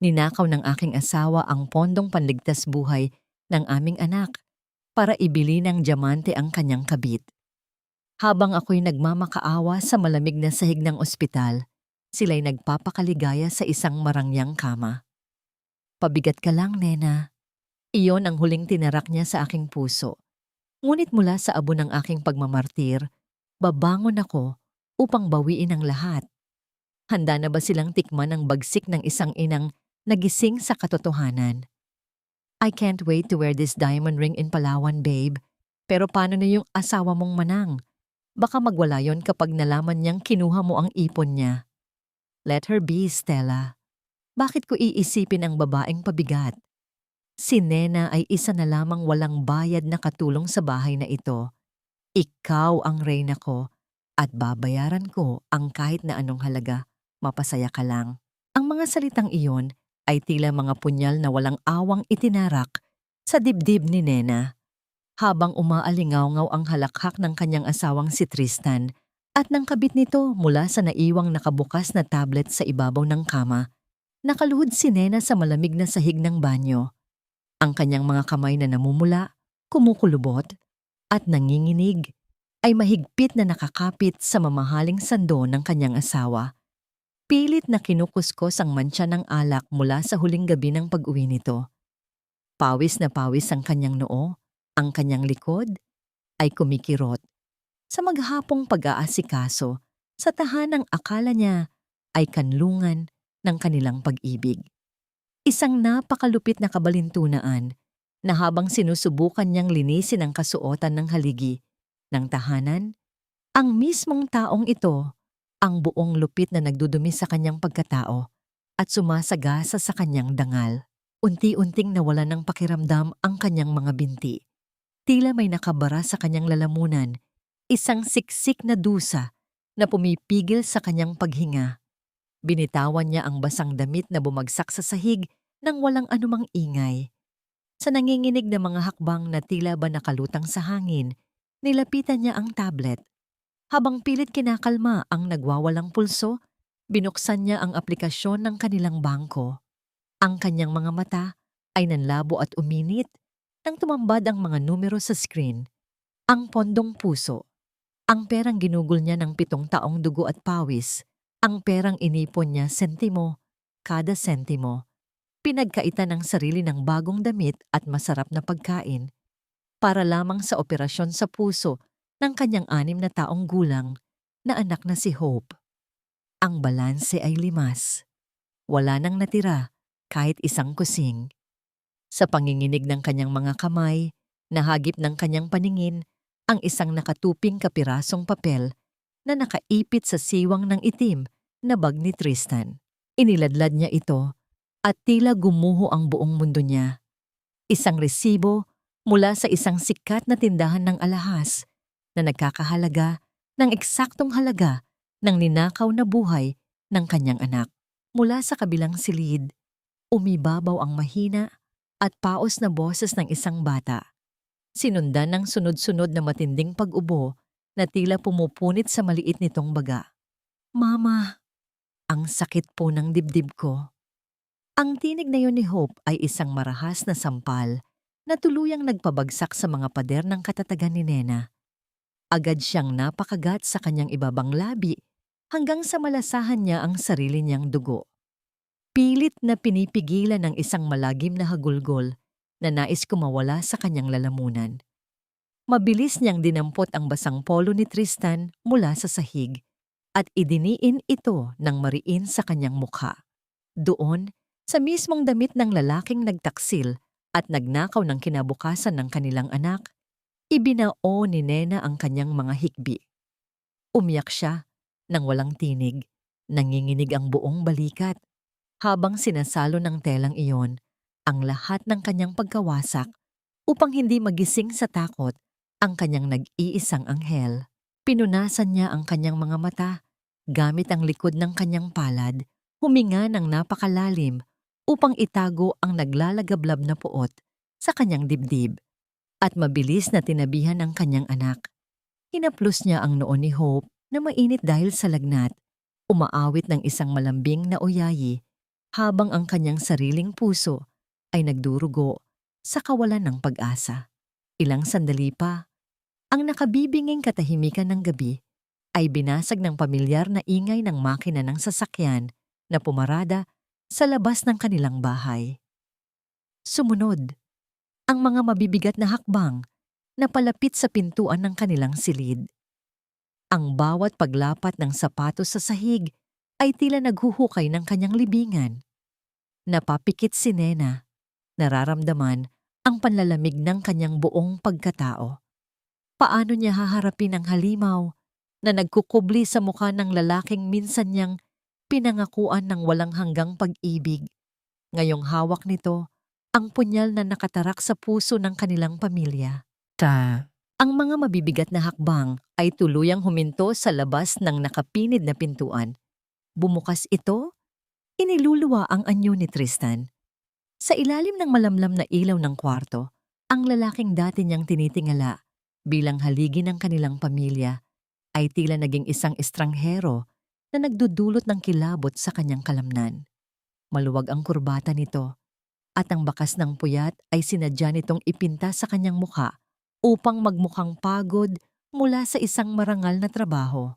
Ninakaw ng aking asawa ang pondong panligtas buhay ng aming anak para ibili ng diamante ang kanyang kabit. Habang ako'y nagmamakaawa sa malamig na sahig ng ospital, sila'y nagpapakaligaya sa isang marangyang kama. Pabigat ka lang, Nena. Iyon ang huling tinarak niya sa aking puso. Ngunit mula sa abo ng aking pagmamartir, babangon ako upang bawiin ang lahat. Handa na ba silang tikman ang bagsik ng isang inang nagising sa katotohanan? I can't wait to wear this diamond ring in Palawan, babe. Pero paano na yung asawa mong manang? Baka magwala yon kapag nalaman niyang kinuha mo ang ipon niya. Let her be, Stella. Bakit ko iisipin ang babaeng pabigat? Si Nena ay isa na lamang walang bayad na katulong sa bahay na ito. Ikaw ang reyna ko at babayaran ko ang kahit na anong halaga. Mapasaya ka lang. Ang mga salitang iyon ay tila mga punyal na walang awang itinarak sa dibdib ni Nena. Habang umaalingaw-ngaw ang halakhak ng kanyang asawang si Tristan at ng kabit nito mula sa naiwang nakabukas na tablet sa ibabaw ng kama, nakaluhod si Nena sa malamig na sahig ng banyo. Ang kanyang mga kamay na namumula, kumukulubot, at nanginginig ay mahigpit na nakakapit sa mamahaling sando ng kanyang asawa. Pilit na kinukuskos ang mantsa ng alak mula sa huling gabi ng pag-uwi nito. Pawis na pawis ang kanyang noo, ang kanyang likod ay kumikirot. Sa maghapong pag-aasikaso, sa tahanang akala niya ay kanlungan ng kanilang pag-ibig. Isang napakalupit na kabalintunaan na habang sinusubukan niyang linisin ang kasuotan ng haligi ng tahanan, ang mismong taong ito ang buong lupit na nagdudumi sa kanyang pagkatao at sumasagasa sa kanyang dangal. Unti-unting nawalan ng pakiramdam ang kanyang mga binti. Tila may nakabara sa kanyang lalamunan, isang siksik na dusa na pumipigil sa kanyang paghinga. Binitawan niya ang basang damit na bumagsak sa sahig nang walang anumang ingay. Sa nanginginig na mga hakbang na tila ba nakalutang sa hangin, nilapitan niya ang tablet. Habang pilit kinakalma ang nagwawalang pulso, binuksan niya ang aplikasyon ng kanilang bangko. Ang kanyang mga mata ay nanlabo at uminit nang tumambad ang mga numero sa screen. Ang pondong puso, ang perang ginugol niya ng 7 taong dugo at pawis, ang perang inipon niya sentimo, kada sentimo. Pinagkaitan ng sarili ng bagong damit at masarap na pagkain para lamang sa operasyon sa puso ng kanyang 6 na taong gulang na anak na si Hope. Ang balanse ay limas. Wala nang natira kahit isang kusing. Sa panginginig ng kanyang mga kamay, nahagip ng kanyang paningin ang isang nakatuping kapirasong papel na nakaipit sa siwang ng itim na bag ni Tristan. Iniladlad niya ito at tila gumuho ang buong mundo niya. Isang resibo mula sa isang sikat na tindahan ng alahas na nagkakahalaga ng eksaktong halaga ng ninakaw na buhay ng kanyang anak. Mula sa kabilang silid, umibabaw ang mahina at paos na boses ng isang bata. Sinundan ng sunod-sunod na matinding pag-ubo na tila pumupunit sa maliit nitong baga. Mama, ang sakit po ng dibdib ko. Ang tinig na yun ni Hope ay isang marahas na sampal na tuluyang nagpabagsak sa mga pader ng katatagan ni Nena. Agad siyang napakagat sa kanyang ibabang labi hanggang sa malasahan niya ang sarili niyang dugo. Pilit na pinipigilan ng isang malagim na hagulgol na nais kumawala sa kanyang lalamunan. Mabilis niyang dinampot ang basang polo ni Tristan mula sa sahig at idiniin ito ng mariin sa kanyang mukha. Doon, sa mismong damit ng lalaking nagtaksil at nagnakaw ng kinabukasan ng kanilang anak, ibinao ni Nena ang kanyang mga hikbi. Umiyak siya nang walang tinig, nanginginig ang buong balikat. Habang sinasalo ng telang iyon ang lahat ng kanyang pagkawasak upang hindi magising sa takot ang kanyang nag-iisang anghel. Pinunasan niya ang kanyang mga mata gamit ang likod ng kanyang palad, huminga ng napakalalim upang itago ang naglalagablab na puot sa kanyang dibdib at mabilis na tinabihan ang kanyang anak. Hinaplos niya ang noo ni Hope na mainit dahil sa lagnat, umaawit ng isang malambing na uyayi habang ang kanyang sariling puso ay nagdurugo sa kawalan ng pag-asa. Ilang sandali pa, ang nakabibinging katahimikan ng gabi ay binasag ng pamilyar na ingay ng makina ng sasakyan na pumarada sa labas ng kanilang bahay. Sumunod, ang mga mabibigat na hakbang na palapit sa pintuan ng kanilang silid. Ang bawat paglapat ng sapatos sa sahig ay tila naghuhukay ng kanyang libingan. Napapikit si Nena, nararamdaman ang panlalamig ng kanyang buong pagkatao. Paano niya haharapin ang halimaw na nagkukubli sa mukha ng lalaking minsan niyang pinangakuan ng walang hanggang pag-ibig? Ngayong hawak nito ang punyal na nakatarak sa puso ng kanilang pamilya. Ang mga mabibigat na hakbang ay tuluyang huminto sa labas ng nakapinid na pintuan. Bumukas ito, iniluluwa ang anyo ni Tristan. Sa ilalim ng malamlam na ilaw ng kwarto, ang lalaking dati niyang tinitingala bilang haligi ng kanilang pamilya ay tila naging isang estranghero na nagdudulot ng kilabot sa kanyang kalamnan. Maluwag ang kurbata nito at ang bakas ng puyat ay sinadya nitong ipinta sa kanyang mukha upang magmukhang pagod mula sa isang marangal na trabaho.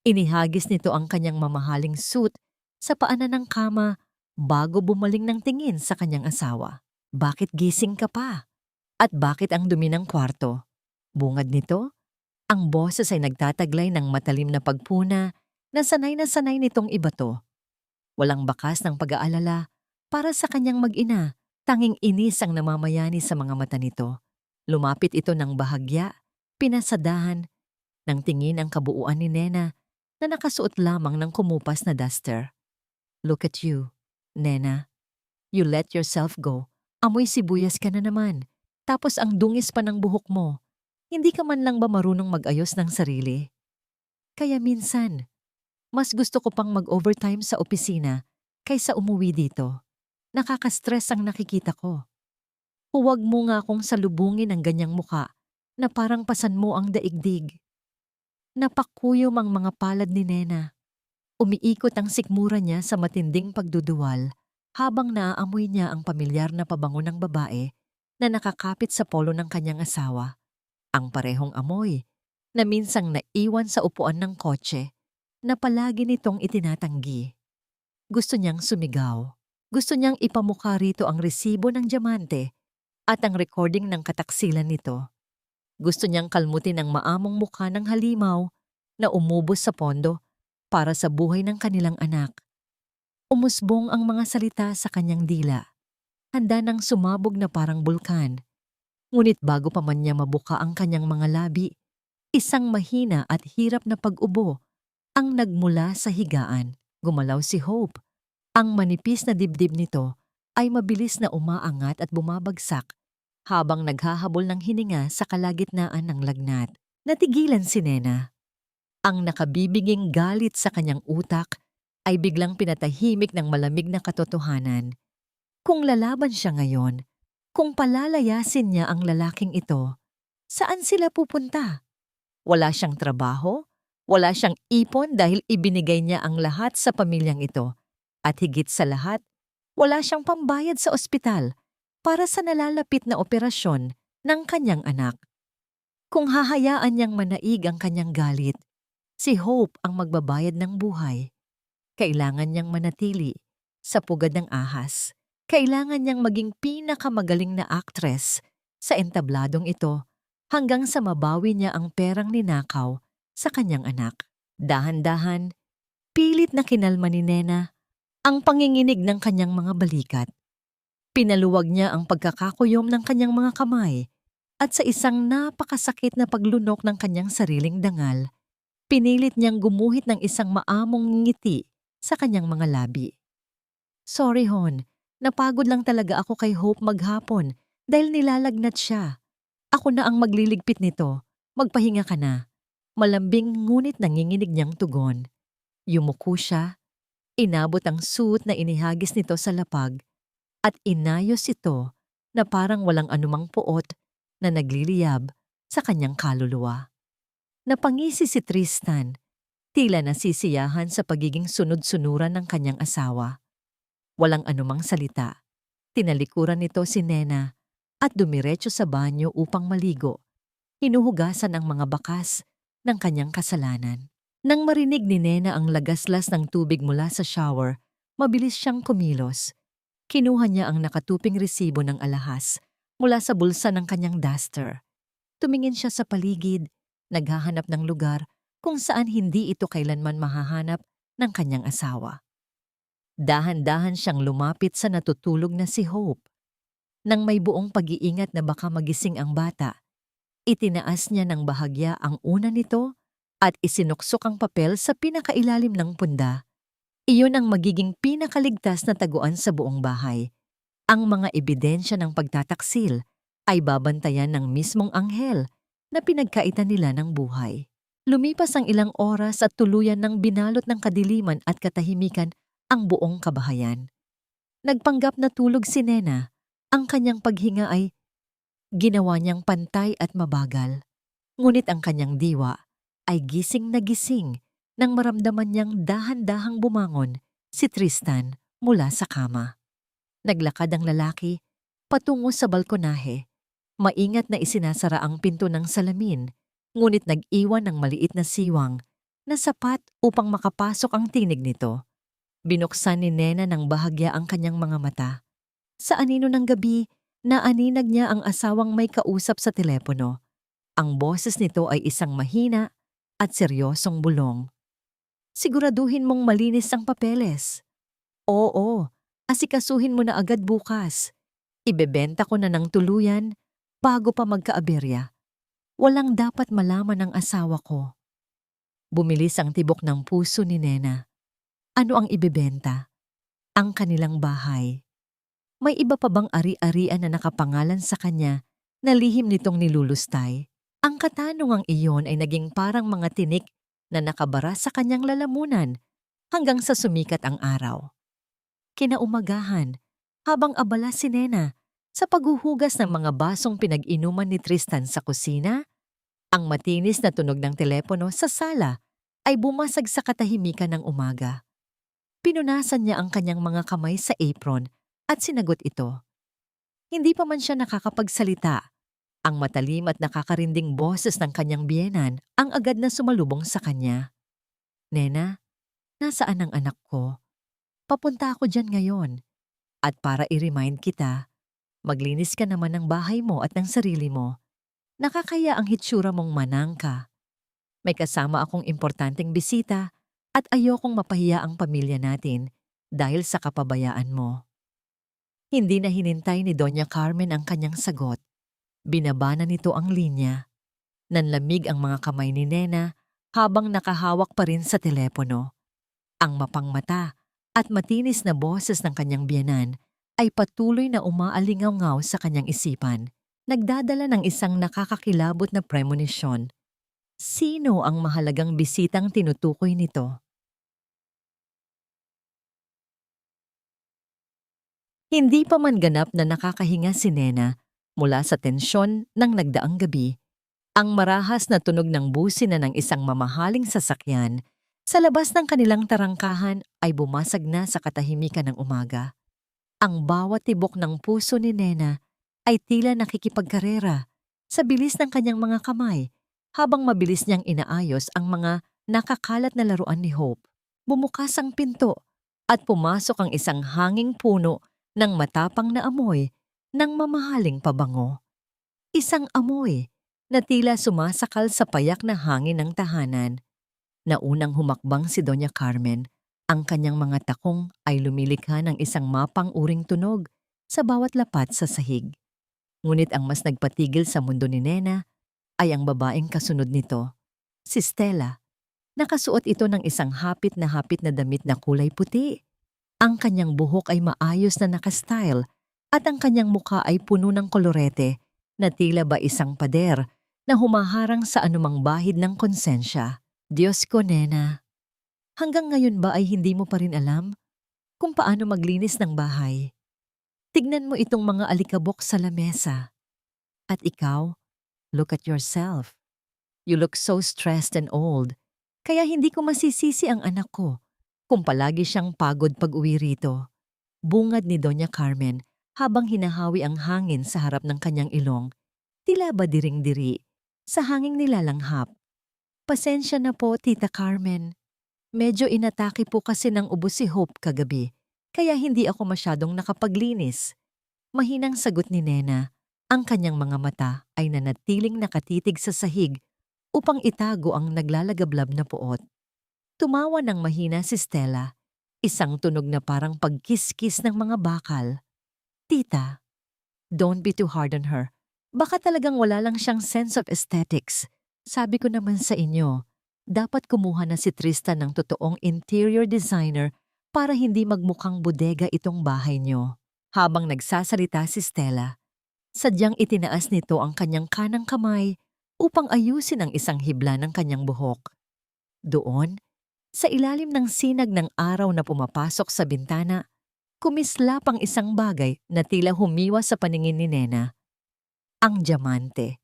Inihagis nito ang kanyang mamahaling suit sa paanan ng kama bago bumaling ng tingin sa kanyang asawa. Bakit gising ka pa? At bakit ang dumi ng kwarto? Bungad nito, ang boses ay nagtataglay ng matalim na pagpuna na sanay nitong ibato. Walang bakas ng pag-aalala para sa kanyang mag-ina, tanging inis ang namamayani sa mga mata nito. Lumapit ito ng bahagya, pinasadahan, ng tingin ang kabuuan ni Nena na nakasuot lamang ng kumupas na duster. Look at you, Nena. You let yourself go. Amoy sibuyas ka na naman. Tapos ang dungis pa ng buhok mo. Hindi ka man lang ba marunong mag-ayos ng sarili? Kaya minsan, mas gusto ko pang mag-overtime sa opisina kaysa umuwi dito. Nakaka-stress ang nakikita ko. Huwag mo nga akong salubungin ng ganyang muka na parang pasan mo ang daigdig. Napakuyom ang mga palad ni Nena. Umiikot ang sikmura niya sa matinding pagduduwal habang naaamoy niya ang pamilyar na pabango ng babae na nakakapit sa polo ng kanyang asawa. Ang parehong amoy na minsang naiwan sa upuan ng kotse na palagi nitong itinatanggi. Gusto niyang sumigaw. Gusto niyang ipamukha rito ang resibo ng diamante at ang recording ng kataksilan nito. Gusto niyang kalmutin ang maamong mukha ng halimaw na umubos sa pondo para sa buhay ng kanilang anak. Umusbong ang mga salita sa kanyang dila. Handa nang sumabog na parang bulkan. Ngunit bago pa man niya mabuka ang kanyang mga labi, isang mahina at hirap na pag-ubo ang nagmula sa higaan. Gumalaw si Hope. Ang manipis na dibdib nito ay mabilis na umaangat at bumabagsak habang naghahabol ng hininga sa kalagitnaan ng lagnat. Natigilan si Nena. Ang nakabibiging galit sa kanyang utak ay biglang pinatahimik ng malamig na katotohanan. Kung lalaban siya ngayon, kung palalayasin niya ang lalaking ito, saan sila pupunta? Wala siyang trabaho, wala siyang ipon dahil ibinigay niya ang lahat sa pamilyang ito. At higit sa lahat, wala siyang pambayad sa ospital para sa nalalapit na operasyon ng kanyang anak. Kung hahayaan niyang manaig ang kanyang galit, si Hope ang magbabayad ng buhay. Kailangan niyang manatili sa pugad ng ahas. Kailangan niyang maging pinakamagaling na aktres sa entabladong ito hanggang sa mabawi niya ang perang ninakaw sa kanyang anak. Dahan-dahan, pilit na kinalma ni Nena ang panginginig ng kanyang mga balikat. Pinaluwag niya ang pagkakakuyom ng kanyang mga kamay at sa isang napakasakit na paglunok ng kanyang sariling dangal, pinilit niyang gumuhit ng isang maamong ngiti sa kanyang mga labi. Sorry Hon, napagod lang talaga ako kay Hope maghapon dahil nilalagnat siya. Ako na ang magliligpit nito, magpahinga ka na. Malambing ngunit nanginginig niyang tugon. Yumuko siya, inabot ang suit na inihagis nito sa lapag at inayos ito na parang walang anumang puot na nagliliyab sa kanyang kaluluwa. Napangisi si Tristan, tila nasisiyahan sa pagiging sunod-sunuran ng kanyang asawa. Walang anumang salita. Tinalikuran nito si Nena at dumiretso sa banyo upang maligo. Hinuhugasan ang mga bakas ng kanyang kasalanan. Nang marinig ni Nena ang lagaslas ng tubig mula sa shower, mabilis siyang kumilos. Kinuha niya ang nakatuping resibo ng alahas mula sa bulsa ng kanyang duster. Tumingin siya sa paligid, naghahanap ng lugar kung saan hindi ito kailanman mahahanap ng kanyang asawa. Dahan-dahan siyang lumapit sa natutulog na si Hope. Nang may buong pag-iingat na baka magising ang bata, itinaas niya ng bahagya ang una nito at isinuksok ang papel sa pinakailalim ng punda. Iyon ang magiging pinakaligtas na taguan sa buong bahay. Ang mga ebidensya ng pagtataksil ay babantayan ng mismong anghel na pinagkaitan nila ng buhay. Lumipas ang ilang oras at tuluyan ng binalot ng kadiliman at katahimikan ang buong kabahayan. Nagpanggap na tulog si Nena. Ang kanyang paghinga ay ginawa niyang pantay at mabagal. Ngunit ang kanyang diwa ay gising na gising nang maramdaman niyang dahan-dahang bumangon si Tristan mula sa kama. Naglakad ang lalaki patungo sa balkonahe. Maingat na isinasara ang pinto ng salamin, ngunit nag-iwan ng maliit na siwang na sapat upang makapasok ang tinig nito. Binuksan ni Nena ng bahagya ang kanyang mga mata. Sa anino ng gabi, naaninag niya ang asawang may kausap sa telepono. Ang boses nito ay isang mahina at seryosong bulong. Siguraduhin mong malinis ang papeles. Oo, asikasuhin mo na agad bukas. Ibebenta ko na ng tuluyan bago pa magkaaberya. Walang dapat malaman ng asawa ko. Bumilis ang tibok ng puso ni Nena. Ano ang ibebenta? Ang kanilang bahay. May iba pa bang ari-arian na nakapangalan sa kanya na lihim nitong nilulustay? Ang katanungang iyon ay naging parang mga tinik na nakabara sa kanyang lalamunan hanggang sa sumikat ang araw. Kinaumagahan, habang abala si Nena sa paghuhugas ng mga basong pinag-inuman ni Tristan sa kusina, ang matinis na tunog ng telepono sa sala ay bumasag sa katahimikan ng umaga. Pinunasan niya ang kanyang mga kamay sa apron at sinagot ito. Hindi pa man siya nakakapagsalita. Ang matalim at nakakarinding boses ng kanyang biyenan ang agad na sumalubong sa kanya. Nena, nasaan ang anak ko? Papunta ako dyan ngayon. At para i-remind kita, maglinis ka naman ng bahay mo at ng sarili mo. Nakakaya ang hitsura mong manang ka. May kasama akong importanteng bisita at ayokong mapahiya ang pamilya natin dahil sa kapabayaan mo. Hindi na hinintay ni Doña Carmen ang kanyang sagot. Binaba na nito ang linya. Nanlamig ang mga kamay ni Nena habang nakahawak pa rin sa telepono. Ang mapangmata at matinis na boses ng kanyang biyenan ay patuloy na umaalingaw-ngaw sa kanyang isipan, nagdadala ng isang nakakakilabot na premonition. Sino ang mahalagang bisitang tinutukoy nito? Hindi pa man ganap na nakakahinga si Nena mula sa tensyon ng nagdaang gabi, ang marahas na tunog ng busina ng isang mamahaling sasakyan sa labas ng kanilang tarangkahan ay bumasag na sa katahimikan ng umaga. Ang bawat tibok ng puso ni Nena ay tila nakikipagkarera sa bilis ng kanyang mga kamay habang mabilis niyang inaayos ang mga nakakalat na laruan ni Hope. Bumukas ang pinto at pumasok ang isang hanging puno ng matapang na amoy ng mamahaling pabango. Isang amoy na tila sumasakal sa payak na hangin ng tahanan. Naunang humakbang si Doña Carmen, ang kanyang mga takong ay lumilikha ng isang mapang-uring tunog sa bawat lapat sa sahig. Ngunit ang mas nagpatigil sa mundo ni Nena ay ang babaeng kasunod nito, si Stella. Nakasuot ito ng isang hapit na damit na kulay puti. Ang kanyang buhok ay maayos na nakastyle at ang kanyang mukha ay puno ng kolorete na tila ba isang pader na humaharang sa anumang bahid ng konsensya. Diyos ko, Nena, hanggang ngayon ba ay hindi mo pa rin alam kung paano maglinis ng bahay? Tignan mo itong mga alikabok sa lamesa. At ikaw, look at yourself. You look so stressed and old, kaya hindi ko masisisi ang anak ko kung palagi siyang pagod pag-uwi rito. Bungad ni Doña Carmen habang hinahawi ang hangin sa harap ng kanyang ilong. Tila ba diring-diri sa hanging nilalanghap. Pasensya na po, Tita Carmen. Medyo inatake po kasi ng ubo si Hope kagabi, kaya hindi ako masyadong nakapaglinis. Mahinang sagot ni Nena. Ang kanyang mga mata ay nanatiling nakatitig sa sahig upang itago ang naglalagablab na puot. Tumawa ng mahina si Stella, isang tunog na parang pagkiskis ng mga bakal. Tita, don't be too hard on her. Baka talagang wala lang siyang sense of aesthetics. Sabi ko naman sa inyo, dapat kumuha na si Tristan ng totoong interior designer para hindi magmukhang bodega itong bahay niyo. Habang nagsasalita si Stella, sadyang itinaas nito ang kanyang kanang kamay upang ayusin ang isang hibla ng kanyang buhok. Doon, sa ilalim ng sinag ng araw na pumapasok sa bintana, kumislap ang isang bagay na tila humiwa sa paningin ni Nena. Ang diamante.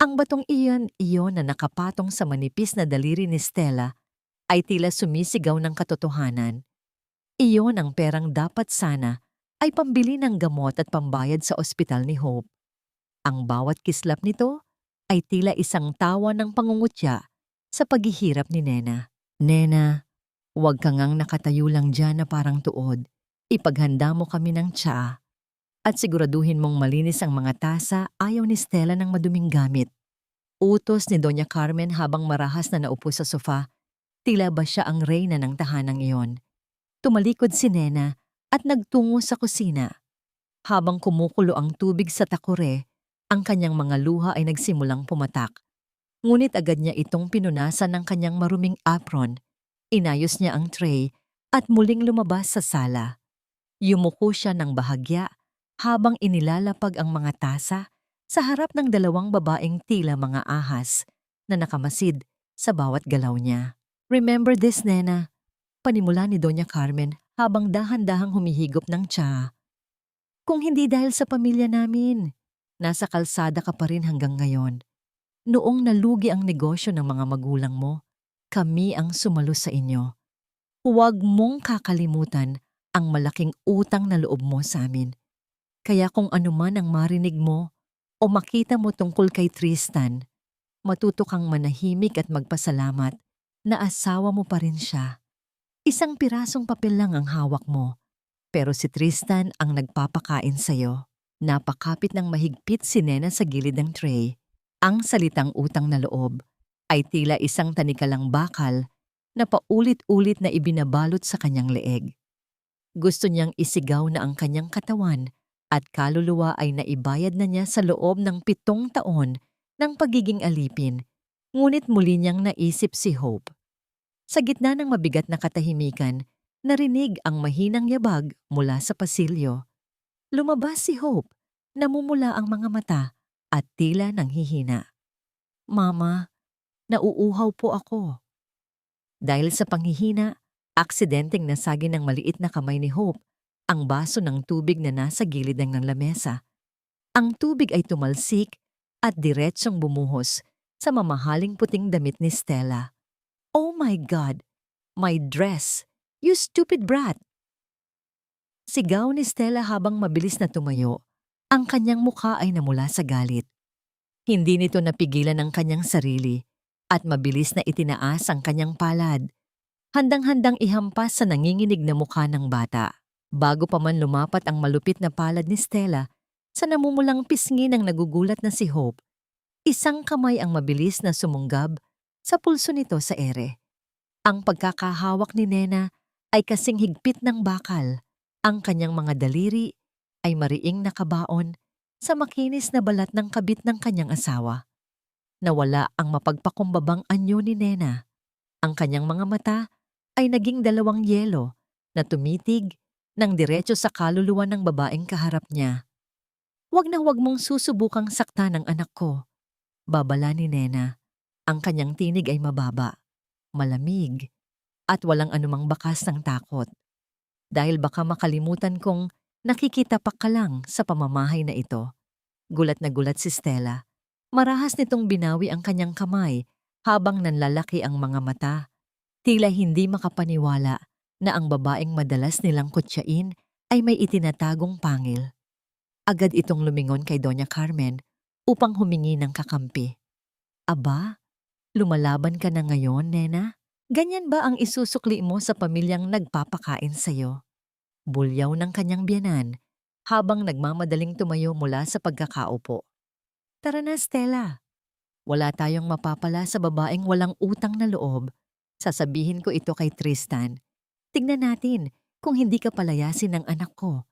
Ang batong iyon na nakapatong sa manipis na daliri ni Stella ay tila sumisigaw ng katotohanan. Iyon ang perang dapat sana ay pambili ng gamot at pambayad sa ospital ni Hope. Ang bawat kislap nito ay tila isang tawa ng pangungutya sa paghihirap ni Nena. Nena, huwag ka ngang nakatayo lang dyan na parang tuod. Ipaghanda mo kami ng tsaa. At siguraduhin mong malinis ang mga tasa, ayaw ni Stella ng maduming gamit. Utos ni Doña Carmen habang marahas na naupo sa sofa, tila ba siya ang reyna ng tahanang iyon. Tumalikod si Nena at nagtungo sa kusina. Habang kumukulo ang tubig sa takure, ang kanyang mga luha ay nagsimulang pumatak. Ngunit agad niya itong pinunasan ng kanyang maruming apron. Inayos niya ang tray at muling lumabas sa sala. Yumuko siya ng bahagya habang inilalapag ang mga tasa sa harap ng dalawang babaeng tila mga ahas na nakamasid sa bawat galaw niya. Remember this, Nena, panimula ni Doña Carmen habang dahan-dahang humihigop ng tsaa. Kung hindi dahil sa pamilya namin, nasa kalsada ka pa rin hanggang ngayon. Noong nalugi ang negosyo ng mga magulang mo, kami ang sumalo sa inyo. Huwag mong kakalimutan ang malaking utang na loob mo sa amin. Kaya kung anuman ang marinig mo o makita mo tungkol kay Tristan, matuto kang manahimik at magpasalamat na asawa mo pa rin siya. Isang pirasong papel lang ang hawak mo, pero si Tristan ang nagpapakain sa'yo. Napakapit ng mahigpit si Nena sa gilid ng tray. Ang salitang utang na loob ay tila isang tanikalang bakal na paulit-ulit na ibinabalot sa kanyang leeg. Gusto niyang isigaw na ang kanyang katawan at kaluluwa ay naibayad na niya sa loob ng 7 taon ng pagiging alipin, ngunit muli niyang naisip si Hope. Sa gitna ng mabigat na katahimikan, narinig ang mahinang yabag mula sa pasilyo. Lumabas si Hope, namumula ang mga mata at tila nanghihina. Mama, nauuhaw po ako. Dahil sa panghihina, aksidenteng nasagi ng maliit na kamay ni Hope ang baso ng tubig na nasa gilid ng lamesa. Ang tubig ay tumalsik at diretsong bumuhos sa mamahaling puting damit ni Stella. Oh my God! My dress! You stupid brat! Sigaw ni Stella habang mabilis na tumayo. Ang kanyang mukha ay namula sa galit. Hindi nito napigilan ang kanyang sarili at mabilis na itinaas ang kanyang palad. Handang-handang ihampas sa nanginginig na mukha ng bata. Bago pa man lumapat ang malupit na palad ni Stella sa namumulang pisngi ng nagugulat na si Hope, isang kamay ang mabilis na sumunggab sa pulso nito sa ere. Ang pagkakahawak ni Nena ay kasing higpit ng bakal. Ang kanyang mga daliri ay mariing nakabaon sa makinis na balat ng kabit ng kanyang asawa. Nawala ang mapagpakumbabang anyo ni Nena. Ang kanyang mga mata ay naging dalawang yelo na tumitig ng diretso sa kaluluwa ng babaeng kaharap niya. Huwag na huwag mong susubukang saktan ang anak ko. Babala ni Nena. Ang kanyang tinig ay mababa, malamig, at walang anumang bakas ng takot. Dahil baka makalimutan kong nakikitapak ka lang sa pamamahay na ito. Gulat na gulat si Stella. Marahas nitong binawi ang kanyang kamay habang nanlalaki ang mga mata. Tila hindi makapaniwala na ang babaeng madalas nilang kutsain ay may itinatagong pangil. Agad itong lumingon kay Doña Carmen upang humingi ng kakampi. Aba, lumalaban ka na ngayon, Nena? Ganyan ba ang isusukli mo sa pamilyang nagpapakain sa'yo? Bulyaw ng kanyang biyanan habang nagmamadaling tumayo mula sa pagkakaupo. Tara na, Stella. Wala tayong mapapala sa babaeng walang utang na loob. Sasabihin ko ito kay Tristan. Tignan natin kung hindi ka palayasin ng anak ko.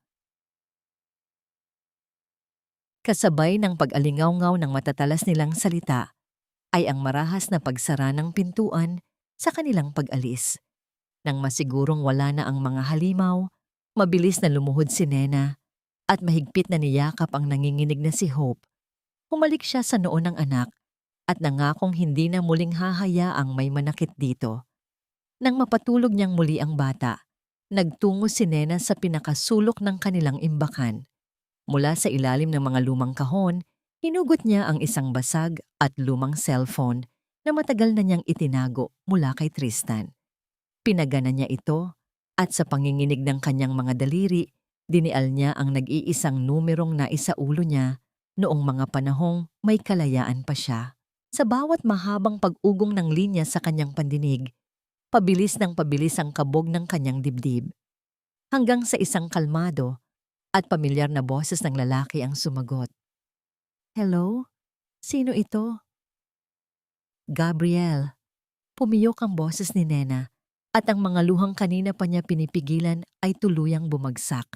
Kasabay ng pag-alingaw-ngaw ng matatalas nilang salita ay ang marahas na pagsara ng pintuan sa kanilang pag-alis. Nang masigurong wala na ang mga halimaw, mabilis na lumuhod si Nena at mahigpit na niyakap ang nanginginig na si Hope. Humalik siya sa noo ng anak at nangakong hindi na muling hahayaang may manakit dito. Nang mapatulog niyang muli ang bata, nagtungo si Nena sa pinakasulok ng kanilang imbakan. Mula sa ilalim ng mga lumang kahon, hinugot niya ang isang basag at lumang cellphone na matagal na niyang itinago mula kay Tristan. Pinagana niya ito at sa panginginig ng kanyang mga daliri, dinial niya ang nag-iisang numerong naisaulo niya noong mga panahong may kalayaan pa siya. Sa bawat mahabang pag-ugong ng linya sa kanyang pandinig, pabilis ng pabilis ang kabog ng kanyang dibdib. Hanggang sa isang kalmado at pamilyar na boses ng lalaki ang sumagot. Hello? Sino ito? Gabriel. Pumiyok ang boses ni Nena at ang mga luhang kanina pa niya pinipigilan ay tuluyang bumagsak.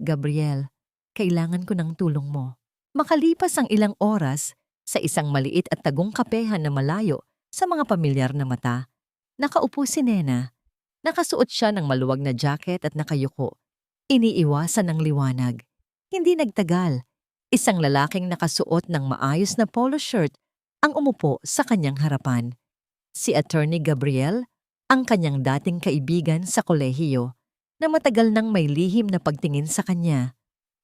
Gabriel, kailangan ko ng tulong mo. Makalipas ang ilang oras, sa isang maliit at tagong kapehan na malayo sa mga pamilyar na mata, nakaupo si Nena. Nakasuot siya ng maluwag na jacket at nakayuko. Iniiwasan ng liwanag. Hindi nagtagal. Isang lalaking nakasuot ng maayos na polo shirt ang umupo sa kanyang harapan. Si Attorney Gabriel, ang kanyang dating kaibigan sa kolehiyo, na matagal nang may lihim na pagtingin sa kanya.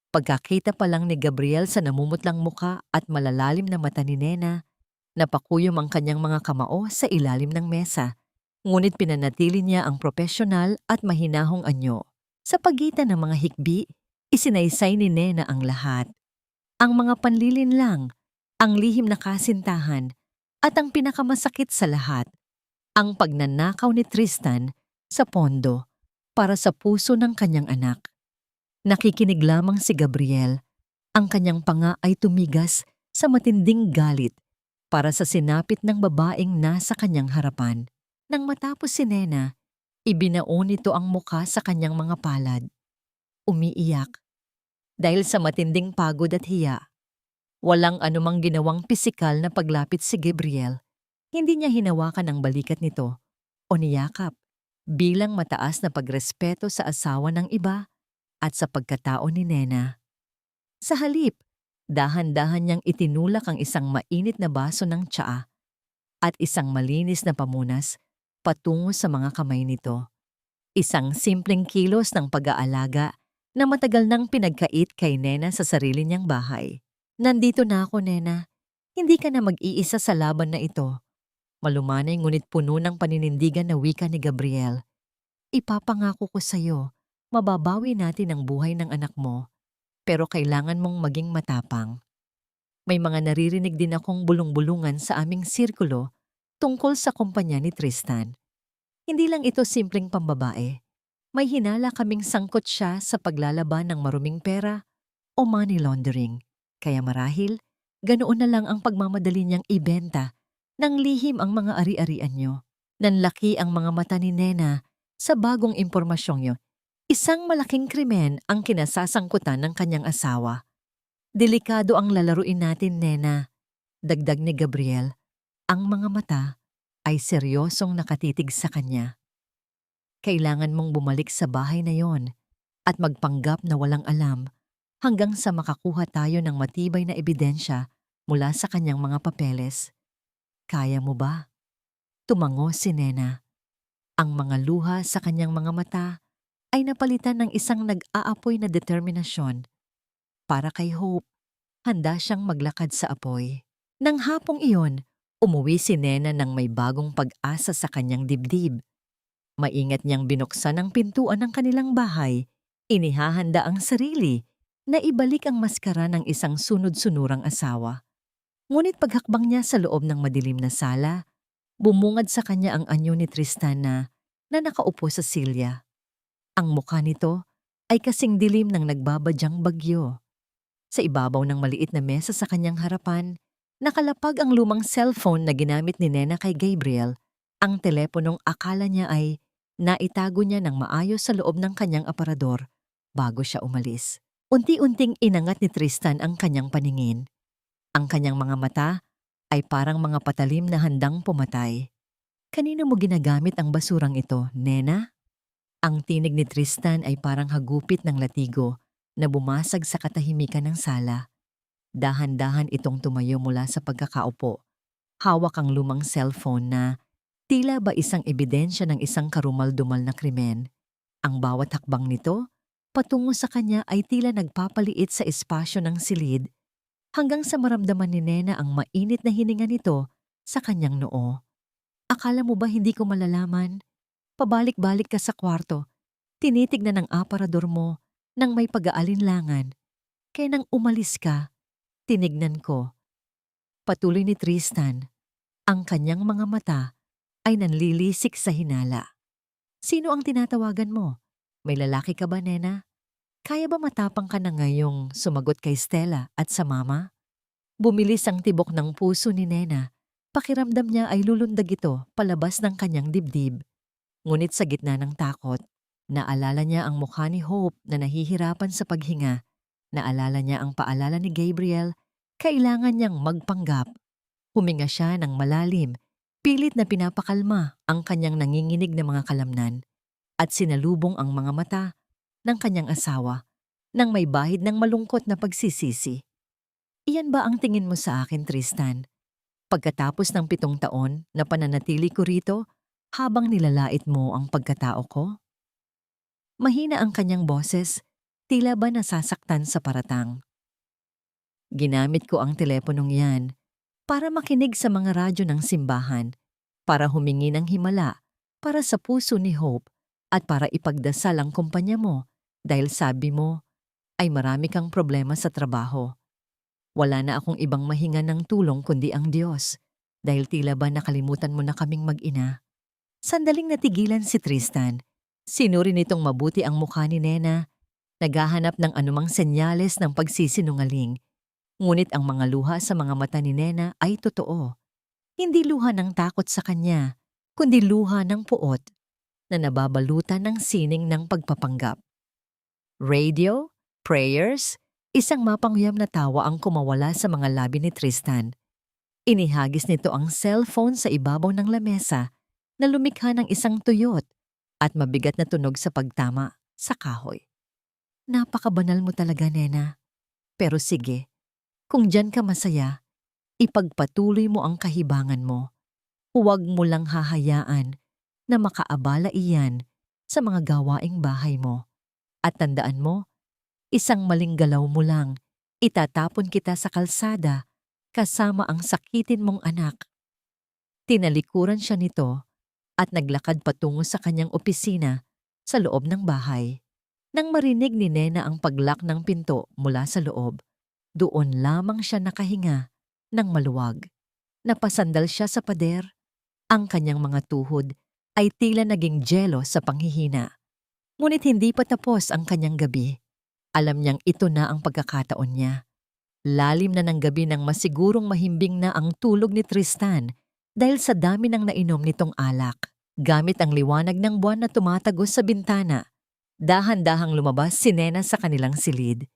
Pagkakita pa lang ni Gabriel sa namumutlang muka at malalalim na mata ni Nena, napakuyom ang kanyang mga kamao sa ilalim ng mesa. Ngunit pinanatili niya ang propesyonal at mahinahong anyo. Sa pagitan ng mga hikbi, isinaysay ni Nena ang lahat. Ang mga panlilin lang, ang lihim na kasintahan, at ang pinakamasakit sa lahat, ang pagnanakaw ni Tristan sa pondo para sa puso ng kanyang anak. Nakikinig lamang si Gabriel. Ang kanyang panga ay tumigas sa matinding galit para sa sinapit ng babaeng nasa kanyang harapan. Nang matapos si Nena, ibinaon nito ang muka sa kanyang mga palad. Umiiyak. Dahil sa matinding pagod at hiya, walang anumang ginawang pisikal na paglapit si Gabriel. Hindi niya hinawakan ang balikat nito o niyakap bilang mataas na pagrespeto sa asawa ng iba at sa pagkatao ni Nena. Sa halip, dahan-dahan niyang itinulak ang isang mainit na baso ng tsaa at isang malinis na pamunas patungo sa mga kamay nito. Isang simpleng kilos ng pag-aalaga na matagal nang pinagkait kay Nena sa sarili niyang bahay. Nandito na ako, Nena. Hindi ka na mag-iisa sa laban na ito. Malumanay ngunit puno ng paninindigan na wika ni Gabriel. Ipapangako ko sa'yo, mababawi natin ang buhay ng anak mo, pero kailangan mong maging matapang. May mga naririnig din akong bulong-bulungan sa aming sirkulo tungkol sa kumpanya ni Tristan. Hindi lang ito simpleng pambabae. May hinala kaming sangkot siya sa paglalaban ng maruming pera o money laundering. Kaya marahil, ganoon na lang ang pagmamadali niyang ibenta ng lihim ang mga ari-arian niyo. Nanlaki ang mga mata ni Nena sa bagong impormasyong niyo. Isang malaking krimen ang kinasasangkutan ng kanyang asawa. Delikado ang lalaruin natin, Nena. Dagdag ni Gabriel. Ang mga mata ay seryosong nakatitig sa kanya. Kailangan mong bumalik sa bahay na yon at magpanggap na walang alam hanggang sa makakuha tayo ng matibay na ebidensya mula sa kanyang mga papeles. Kaya mo ba? Tumango si Nena. Ang mga luha sa kanyang mga mata ay napalitan ng isang nag-aapoy na determinasyon. Para kay Hope, handa siyang maglakad sa apoy. Nang hapong iyon, umuwi si Nena ng may bagong pag-asa sa kanyang dibdib. Maingat niyang binuksan ang pintuan ng kanilang bahay Inihahanda ang sarili na ibalik ang maskara ng isang sunod-sunurang asawa. Ngunit paghakbang niya sa loob ng madilim na sala, bumungad sa kanya ang anyo ni Tristan na nakaupo sa silya. Ang mukha nito ay kasing dilim ng nagbabadyang bagyo. Sa ibabaw ng maliit na mesa sa kanyang harapan, nakalapag ang lumang cellphone na ginamit ni Nena kay Gabriel, ang teleponong akala niya ay naitago niya ng maayos sa loob ng kanyang aparador bago siya umalis. Unti-unting inangat ni Tristan ang kanyang paningin. Ang kanyang mga mata ay parang mga patalim na handang pumatay. Kanino mo ginagamit ang basurang ito, Nena? Ang tinig ni Tristan ay parang hagupit ng latigo na bumasag sa katahimikan ng sala. Dahan-dahan itong tumayo mula sa pagkakaupo. Hawak ang lumang cellphone na tila ba isang ebidensya ng isang karumal-dumal na krimen. Ang bawat hakbang nito patungo sa kanya ay tila nagpapaliit sa espasyo ng silid hanggang sa maramdaman ni Nena ang mainit na hininga nito sa kanyang noo. Akala mo ba hindi ko malalaman? Pabalik-balik ka sa kwarto, tinitignan ang aparador mo nang may pag-aalinlangan. Kaya nang umalis ka, tinignan ko. Patuloy ni Tristan, ang kanyang mga mata ay nanlilisik sa hinala. Sino ang tinatawagan mo? May lalaki ka ba, Nena? Kaya ba matapang ka na ngayong sumagot kay Stella at sa mama? Bumilis ang tibok ng puso ni Nena. Pakiramdam niya ay lulundag ito palabas ng kanyang dibdib. Ngunit sa gitna ng takot, naalala niya ang mukha ni Hope na nahihirapan sa paghinga. Naalala niya ang paalala ni Gabriel, kailangan niyang magpanggap. Huminga siya ng malalim, pilit na pinapakalma ang kanyang nanginginig na mga kalamnan at sinalubong ang mga mata ng kanyang asawa nang may bahid ng malungkot na pagsisisi. Iyan ba ang tingin mo sa akin, Tristan? Pagkatapos ng 7 taon na pananatili ko rito, habang nilalait mo ang pagkatao ko? Mahina ang kanyang boses, tila ba nasasaktan sa paratang. Ginamit ko ang teleponong yan para makinig sa mga radyo ng simbahan, para humingi ng himala, para sa puso ni Hope, at para ipagdasal ang kumpanya mo dahil sabi mo ay marami kang problema sa trabaho. Wala na akong ibang mahinga ng tulong kundi ang Diyos dahil tila ba nakalimutan mo na kaming mag-ina. Sandaling natigilan si Tristan. Sinuri nitong mabuti ang mukha ni Nena, naghahanap ng anumang senyales ng pagsisinungaling. Ngunit ang mga luha sa mga mata ni Nena ay totoo. Hindi luha ng takot sa kanya, kundi luha ng puot na nababalutan ng sining ng pagpapanggap. Radio, prayers, isang mapangyam na tawa ang kumawala sa mga labi ni Tristan. Inihagis nito ang cellphone sa ibabaw ng lamesa na lumikha ng isang tuyot at mabigat na tunog sa pagtama sa kahoy. Napakabanal mo talaga, Nena. Pero sige, kung diyan ka masaya, ipagpatuloy mo ang kahibangan mo. Huwag mo lang hahayaan na makaabala iyan sa mga gawaing bahay mo. At tandaan mo, isang maling galaw mo lang, itatapon kita sa kalsada kasama ang sakitin mong anak. Tinalikuran siya nito at naglakad patungo sa kanyang opisina sa loob ng bahay. Nang marinig ni Nena ang paglock ng pinto mula sa loob, doon lamang siya nakahinga ng maluwag. Napasandal siya sa pader. Ang kanyang mga tuhod ay tila naging jelo sa panghihina. Ngunit hindi pa tapos ang kanyang gabi. Alam niyang ito na ang pagkakataon niya. Lalim na ng gabi nang masigurong mahimbing na ang tulog ni Tristan dahil sa dami ng nainom nitong alak. Gamit ang liwanag ng buwan na tumatagos sa bintana, dahan-dahang lumabas si Nena sa kanilang silid.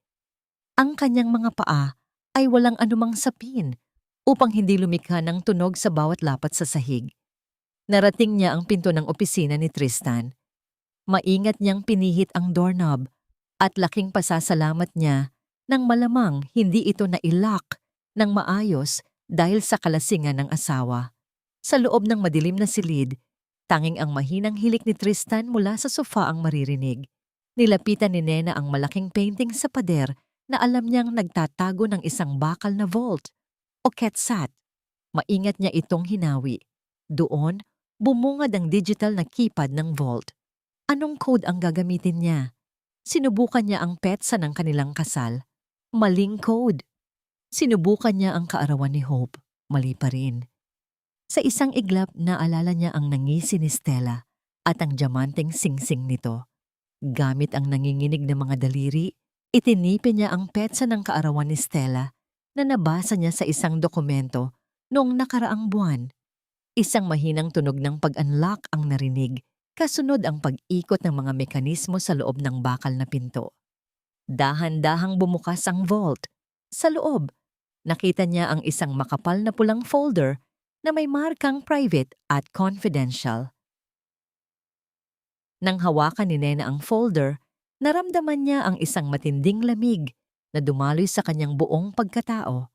Ang kanyang mga paa ay walang anumang sapin upang hindi lumikha ng tunog sa bawat lapat sa sahig. Narating niya ang pinto ng opisina ni Tristan. Maingat niyang pinihit ang doorknob at laking pasasalamat niya nang malamang hindi ito na-lock ng maayos dahil sa kalasingan ng asawa. Sa loob ng madilim na silid, tanging ang mahinang hilik ni Tristan mula sa sofa ang maririnig. Nilapitan ni Nena ang malaking painting sa pader na alam niyang nagtatago ng isang bakal na vault o ketsat. Maingat niya itong hinawi. Doon, bumungad ang digital na keypad ng vault. Anong code ang gagamitin niya? Sinubukan niya ang petsa ng kanilang kasal. Maling code. Sinubukan niya ang kaarawan ni Hope. Mali pa rin. Sa isang iglap, naalala niya ang nangisi ni Stella at ang diamanteng singsing nito. Gamit ang nanginginig na mga daliri, itinipin niya ang petsa ng kaarawan ni Stella na nabasa niya sa isang dokumento noong nakaraang buwan. Isang mahinang tunog ng pag-unlock ang narinig, kasunod ang pag-ikot ng mga mekanismo sa loob ng bakal na pinto. Dahan-dahang bumukas ang vault. Sa loob, nakita niya ang isang makapal na pulang folder na may markang private at confidential. Nang hawakan ni Nena ang folder, naramdaman niya ang isang matinding lamig na dumaloy sa kanyang buong pagkatao.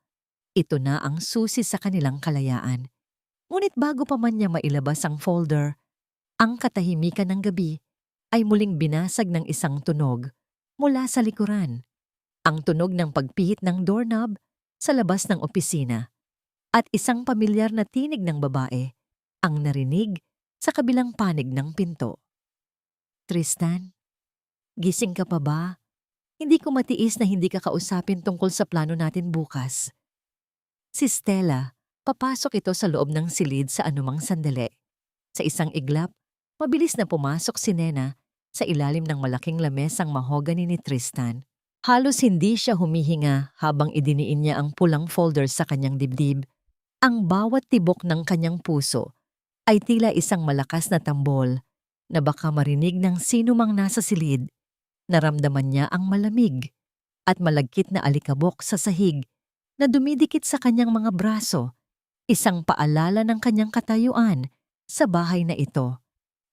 Ito na ang susi sa kanilang kalayaan. Ngunit bago pa man niya mailabas ang folder, ang katahimikan ng gabi ay muling binasag ng isang tunog mula sa likuran. Ang tunog ng pagpihit ng doorknob sa labas ng opisina at isang pamilyar na tinig ng babae ang narinig sa kabilang panig ng pinto. Tristan, gising ka pa ba? Hindi ko matiis na hindi ka kausapin tungkol sa plano natin bukas. Si Stella, papasok ito sa loob ng silid sa anumang sandali. Sa isang iglap, mabilis na pumasok si Nena sa ilalim ng malaking lamesang mahogany ni Tristan. Halos hindi siya humihinga habang idiniin niya ang pulang folder sa kanyang dibdib. Ang bawat tibok ng kanyang puso ay tila isang malakas na tambol na baka marinig ng sino mang nasa silid. Naramdaman niya ang malamig at malagkit na alikabok sa sahig na dumidikit sa kanyang mga braso, isang paalala ng kanyang katayuan sa bahay na ito.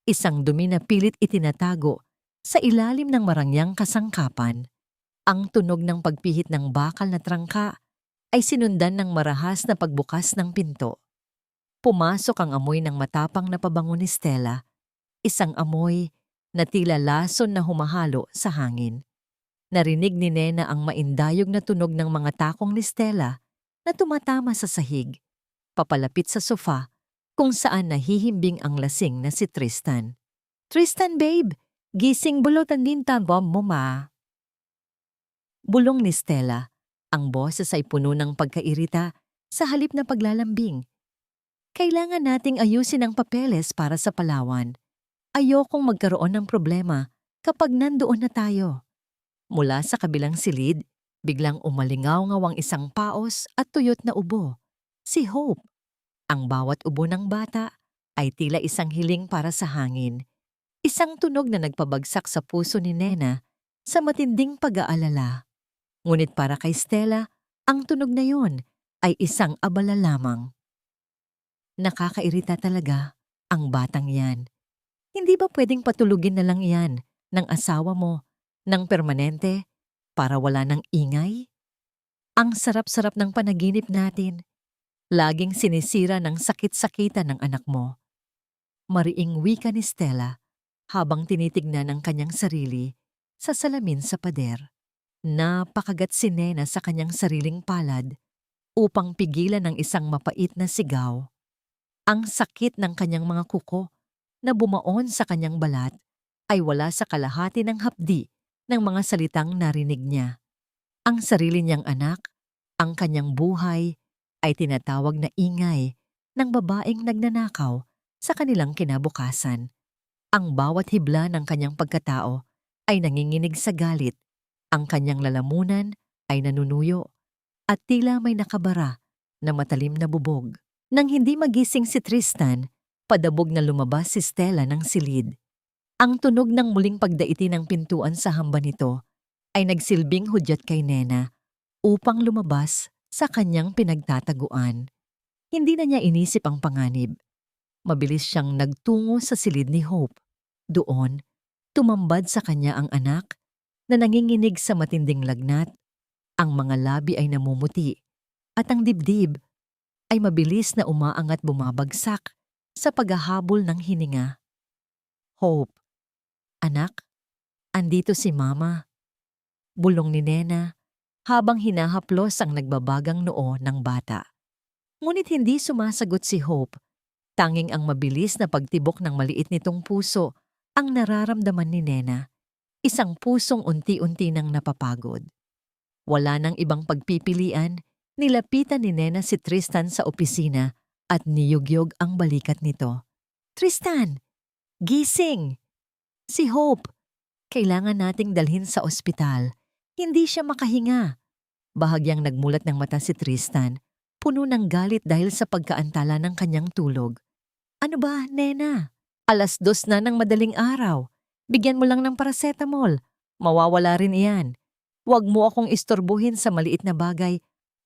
Isang dumi na pilit itinatago sa ilalim ng marangyang kasangkapan. Ang tunog ng pagpihit ng bakal na trangka ay sinundan ng marahas na pagbukas ng pinto. Pumasok ang amoy ng matapang na pabango ni Stella, isang amoy na tila lason na humahalo sa hangin. Narinig ni Nena ang maindayog na tunog ng mga takong ni Stella na tumatama sa sahig, papalapit sa sofa kung saan nahihimbing ang lasing na si Tristan. "Tristan, babe! Gising, bulutan din tabom mo, ma." Bulong ni Stella. Ang boses ay puno ng pagkairita sa halip na paglalambing. "Kailangan nating ayusin ang papeles para sa Palawan. Ayokong magkaroon ng problema kapag nandoon na tayo." Mula sa kabilang silid, biglang umalingaw-ngaw ang isang paos at tuyot na ubo. Si Hope. Ang bawat ubo ng bata ay tila isang hiling para sa hangin. Isang tunog na nagpabagsak sa puso ni Nena sa matinding pag-aalala. Ngunit para kay Stella, ang tunog na yon ay isang abala lamang. Nakakairita talaga ang batang yan. Hindi ba pwedeng patulugin na lang yan ng asawa mo ng permanente para wala ng ingay? Ang sarap-sarap ng panaginip natin. Laging sinisira ng sakit-sakitan ng anak mo. Mariing wika ni Stella habang tinitignan ang kanyang sarili sa salamin sa pader. Napakagat si Nena sa kanyang sariling palad upang pigilan ng isang mapait na sigaw. Ang sakit ng kanyang mga kuko na bumaon sa kanyang balat ay wala sa kalahati ng hapdi ng mga salitang narinig niya. Ang sarili niyang anak, ang kanyang buhay, ay tinatawag na ingay ng babaeng nagnanakaw sa kanilang kinabukasan. Ang bawat hibla ng kanyang pagkatao ay nanginginig sa galit. Ang kanyang lalamunan ay nanunuyo at tila may nakabara na matalim na bubog. Nang hindi magising si Tristan, padabog na lumabas si Stella ng silid. Ang tunog ng muling pagdaiti ng pintuan sa hamba nito ay nagsilbing hudyat kay Nena upang lumabas sa kanyang pinagtataguan. Hindi na niya inisip ang panganib. Mabilis siyang nagtungo sa silid ni Hope. Doon, tumambad sa kanya ang anak na nanginginig sa matinding lagnat, ang mga labi ay namumuti, at ang dibdib ay mabilis na umaangat bumabagsak sa paghahabol ng hininga. "Hope, anak, andito si Mama," bulong ni Nena habang hinahaplos ang nagbabagang noo ng bata. Ngunit hindi sumasagot si Hope. Tanging ang mabilis na pagtibok ng maliit nitong puso ang nararamdaman ni Nena. Isang pusong unti-unti nang napapagod. Wala nang ibang pagpipilian, nilapitan ni Nena si Tristan sa opisina at niyugyog ang balikat nito. Tristan! Gising! Si Hope! Kailangan nating dalhin sa ospital. Hindi siya makahinga. Bahagyang nagmulat ng mata si Tristan, puno ng galit dahil sa pagkaantala ng kanyang tulog. Ano ba, Nena? 2:00 na ng madaling araw. Bigyan mo lang ng paracetamol. Mawawala rin iyan. Huwag mo akong istorbuhin sa maliit na bagay.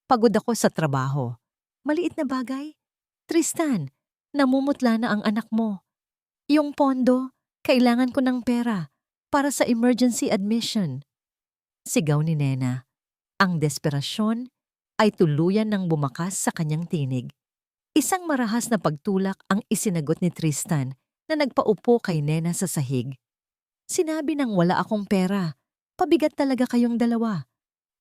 Pagod ako sa trabaho. Maliit na bagay? Tristan, namumutla na ang anak mo. Yung pondo, kailangan ko ng pera para sa emergency admission. Sigaw ni Nena. Ang desperasyon ay tuluyan ng bumakas sa kanyang tinig. Isang marahas na pagtulak ang isinagot ni Tristan na nagpaupo kay Nena sa sahig. Sinabi nang wala akong pera. Pabigat talaga kayong dalawa.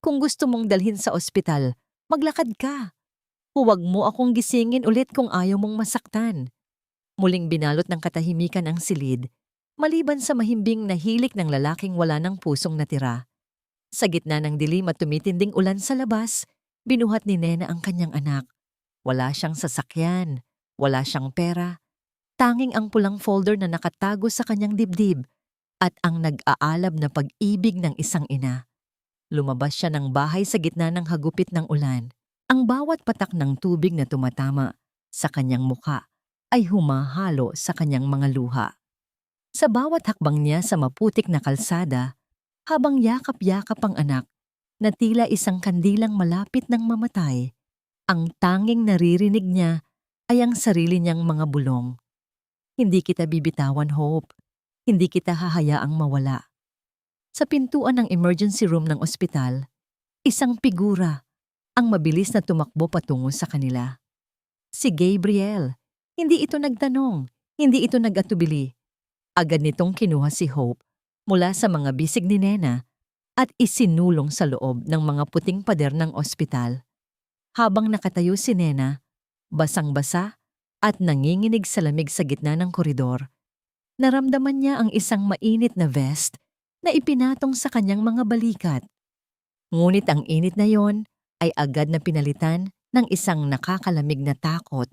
Kung gusto mong dalhin sa ospital, maglakad ka. Huwag mo akong gisingin ulit kung ayaw mong masaktan. Muling binalot ng katahimikan ang silid, maliban sa mahimbing na hilik ng lalaking wala ng pusong natira. Sa gitna ng dilim at tumitinding ulan sa labas, binuhat ni Nena ang kanyang anak. Wala siyang sasakyan, wala siyang pera. Tanging ang pulang folder na nakatago sa kanyang dibdib at ang nag-aalab na pag-ibig ng isang ina. Lumabas siya ng bahay sa gitna ng hagupit ng ulan. Ang bawat patak ng tubig na tumatama sa kanyang muka ay humahalo sa kanyang mga luha. Sa bawat hakbang niya sa maputik na kalsada, habang yakap-yakap ang anak na tila isang kandilang malapit ng mamatay, ang tanging naririnig niya ay ang sarili niyang mga bulong. Hindi kita bibitawan, Hope. Hindi kita hahayaang mawala. Sa pintuan ng emergency room ng ospital, isang figura ang mabilis na tumakbo patungo sa kanila. Si Gabriel. Hindi ito nagtanong, hindi ito nag-atubili. Agad nitong kinuha si Hope mula sa mga bisig ni Nena at isinulong sa loob ng mga puting pader ng ospital. Habang nakatayo si Nena, basang-basa at nanginginig sa lamig sa gitna ng koridor, naramdaman niya ang isang mainit na vest na ipinatong sa kanyang mga balikat. Ngunit ang init na yon ay agad na pinalitan ng isang nakakalamig na takot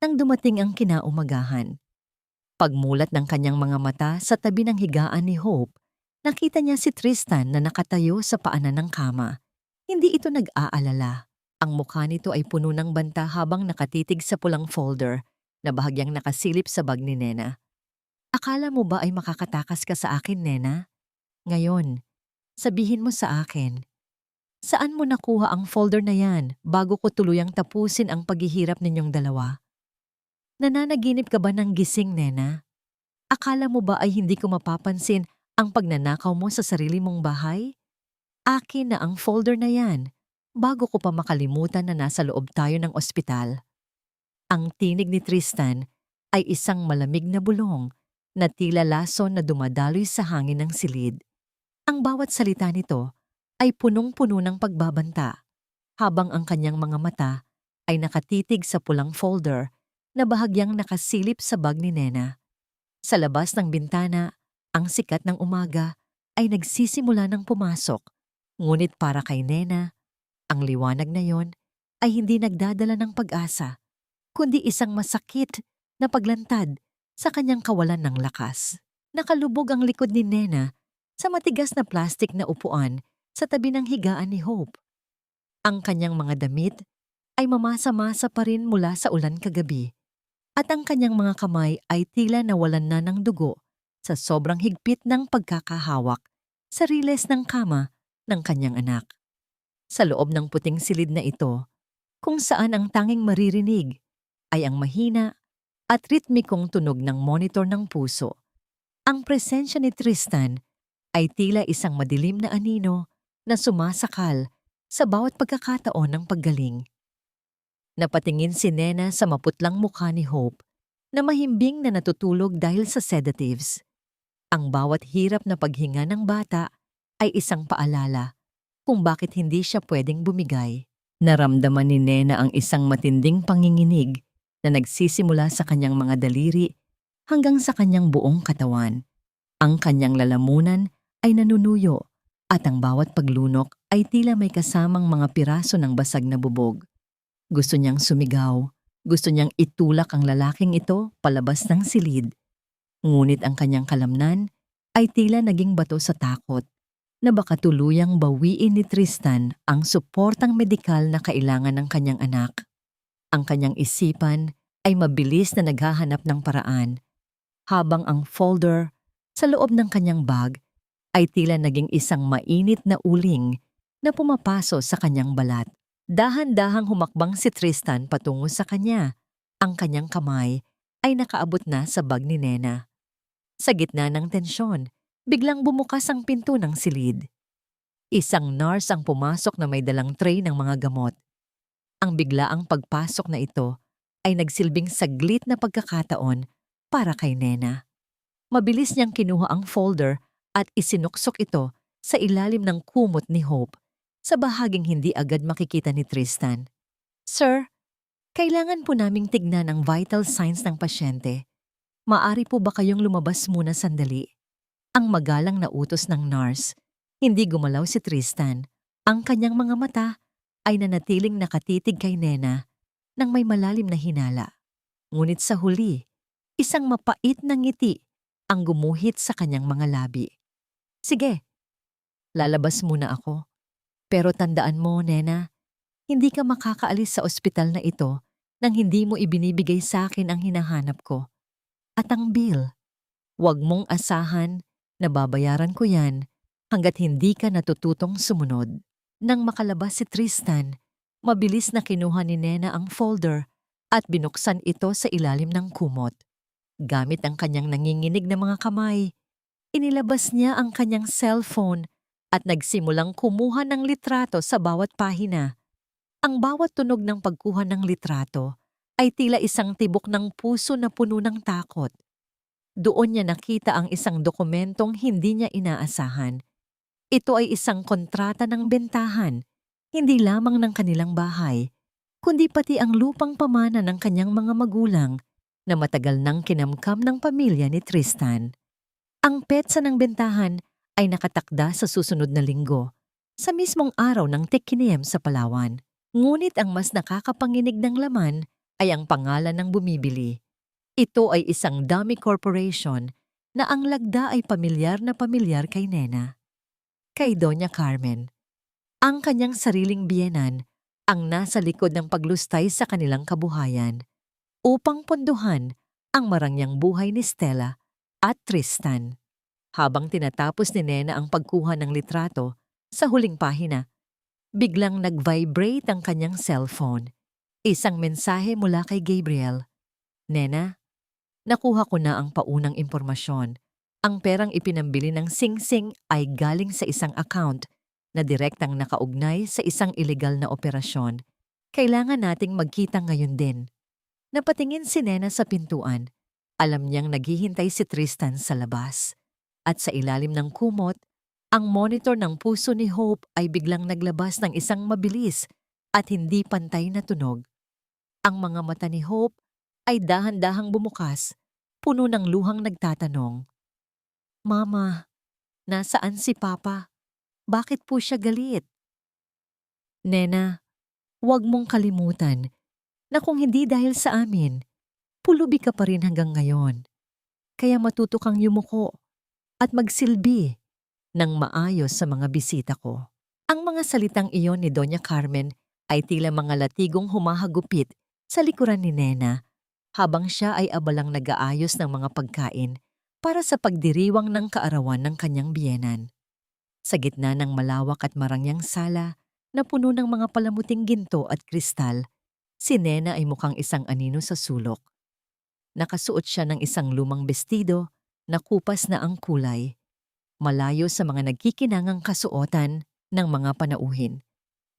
nang dumating ang kinaumagahan. Pagmulat ng kanyang mga mata sa tabi ng higaan ni Hope, nakita niya si Tristan na nakatayo sa paanan ng kama. Hindi ito nag-aalala. Ang mukha nito ay puno ng banta habang nakatitig sa pulang folder na bahagyang nakasilip sa bag ni Nena. Akala mo ba ay makakatakas ka sa akin, Nena? Ngayon, sabihin mo sa akin, saan mo nakuha ang folder na yan bago ko tuluyang tapusin ang paghihirap ninyong dalawa? Nananaginip ka ba ng gising, Nena? Akala mo ba ay hindi ko mapapansin ang pagnanakaw mo sa sarili mong bahay? Akin na ang folder na yan bago ko pa makalimutan na nasa loob tayo ng ospital. Ang tinig ni Tristan ay isang malamig na bulong na tila lason na dumadaloy sa hangin ng silid. Ang bawat salita nito ay punong-puno ng pagbabanta, habang ang kanyang mga mata ay nakatitig sa pulang folder na bahagyang nakasilip sa bag ni Nena. Sa labas ng bintana, ang sikat ng umaga ay nagsisimula ng pumasok, ngunit para kay Nena, ang liwanag na yon ay hindi nagdadala ng pag-asa, kundi isang masakit na paglantad sa kanyang kawalan ng lakas. Nakalubog ang likod ni Nena sa matigas na plastik na upuan sa tabi ng higaan ni Hope. Ang kanyang mga damit ay mamasa-masa pa rin mula sa ulan kagabi, at ang kanyang mga kamay ay tila nawalan na ng dugo sa sobrang higpit ng pagkakahawak sa riles ng kama ng kanyang anak. Sa loob ng puting silid na ito, kung saan ang tanging maririnig ay ang mahina at ritmikong tunog ng monitor ng puso, ang presensya ni Tristan ay tila isang madilim na anino na sumasakal sa bawat pagkakataon ng paggaling. Napatingin si Nena sa maputlang mukha ni Hope na mahimbing na natutulog dahil sa sedatives. Ang bawat hirap na paghinga ng bata ay isang paalala kung bakit hindi siya pwedeng bumigay. Naramdaman ni Nena ang isang matinding panginginig na nagsisimula sa kanyang mga daliri hanggang sa kanyang buong katawan. Ang kanyang lalamunan ay nanunuyo at ang bawat paglunok ay tila may kasamang mga piraso ng basag na bubog. Gusto niyang sumigaw, gusto niyang itulak ang lalaking ito palabas ng silid. Ngunit ang kanyang kalamnan ay tila naging bato sa takot na baka tuluyang bawiin ni Tristan ang suportang medikal na kailangan ng kanyang anak. Ang kanyang isipan ay mabilis na naghahanap ng paraan, habang ang folder sa loob ng kanyang bag ay tila naging isang mainit na uling na pumapaso sa kanyang balat. Dahan-dahang humakbang si Tristan patungo sa kanya. Ang kanyang kamay ay nakaabot na sa bag ni Nena. Sa gitna ng tensyon, biglang bumukas ang pinto ng silid. Isang nurse ang pumasok na may dalang tray ng mga gamot. Ang biglaang pagpasok na ito ay nagsilbing saglit na pagkakataon para kay Nena. Mabilis niyang kinuha ang folder at isinuksok ito sa ilalim ng kumot ni Hope sa bahaging hindi agad makikita ni Tristan. "Sir, kailangan po naming tignan ang vital signs ng pasyente. Maari po ba kayong lumabas muna sandali?" Ang magalang na utos ng nurse. Hindi gumalaw si Tristan. Ang kanyang mga mata ay nanatiling nakatitig kay Nena nang may malalim na hinala. Ngunit sa huli, isang mapait na ngiti ang gumuhit sa kanyang mga labi. "Sige, lalabas muna ako. Pero tandaan mo, Nena, hindi ka makakaalis sa ospital na ito nang hindi mo ibinibigay sa akin ang hinahanap ko. At ang bill, huwag mong asahan na babayaran ko yan hanggat hindi ka natututong sumunod." Nang makalabas si Tristan, mabilis na kinuha ni Nena ang folder at binuksan ito sa ilalim ng kumot. Gamit ang kanyang nanginginig na mga kamay, inilabas niya ang kanyang cellphone at nagsimulang kumuha ng litrato sa bawat pahina. Ang bawat tunog ng pagkuha ng litrato ay tila isang tibok ng puso na puno ng takot. Doon niya nakita ang isang dokumentong hindi niya inaasahan. Ito ay isang kontrata ng bentahan, hindi lamang ng kanilang bahay, kundi pati ang lupang pamana ng kanyang mga magulang na matagal nang kinamkam ng pamilya ni Tristan. Ang petsa ng bentahan ay nakatakda sa susunod na linggo, sa mismong araw ng Tekinem sa Palawan. Ngunit ang mas nakakapanginig ng laman ay ang pangalan ng bumibili. Ito ay isang dummy corporation na ang lagda ay pamilyar na pamilyar kay Nena. Kay Doña Carmen. Ang kanyang sariling biyenan ang nasa likod ng paglustay sa kanilang kabuhayan upang pondohan ang marangyang buhay ni Stella at Tristan. Habang tinatapos ni Nena ang pagkuha ng litrato, sa huling pahina, biglang nag-vibrate ang kanyang cellphone. Isang mensahe mula kay Gabriel. "Nena, nakuha ko na ang paunang impormasyon. Ang perang ipinambili ng Sing-Sing ay galing sa isang account na direktang nakaugnay sa isang ilegal na operasyon. Kailangan nating magkita ngayon din." Napatingin si Nena sa pintuan. Alam niyang naghihintay si Tristan sa labas. At sa ilalim ng kumot, ang monitor ng puso ni Hope ay biglang naglabas ng isang mabilis at hindi pantay na tunog. Ang mga mata ni Hope ay dahan-dahang bumukas, puno ng luhang nagtatanong, "Mama, nasaan si Papa? Bakit po siya galit?" "Nena, huwag mong kalimutan na kung hindi dahil sa amin, pulubi ka pa rin hanggang ngayon. Kaya matuto kang yumuko at magsilbi ng maayos sa mga bisita ko." Ang mga salitang iyon ni Doña Carmen ay tila mga latigong humahagupit sa likuran ni Nena habang siya ay abalang nag-aayos ng mga pagkain para sa pagdiriwang ng kaarawan ng kanyang biyenan. Sa gitna ng malawak at marangyang sala na puno ng mga palamuting ginto at kristal, si Nena ay mukhang isang anino sa sulok. Nakasuot siya ng isang lumang bestido na kupas na ang kulay, malayo sa mga nagkikinangang kasuotan ng mga panauhin.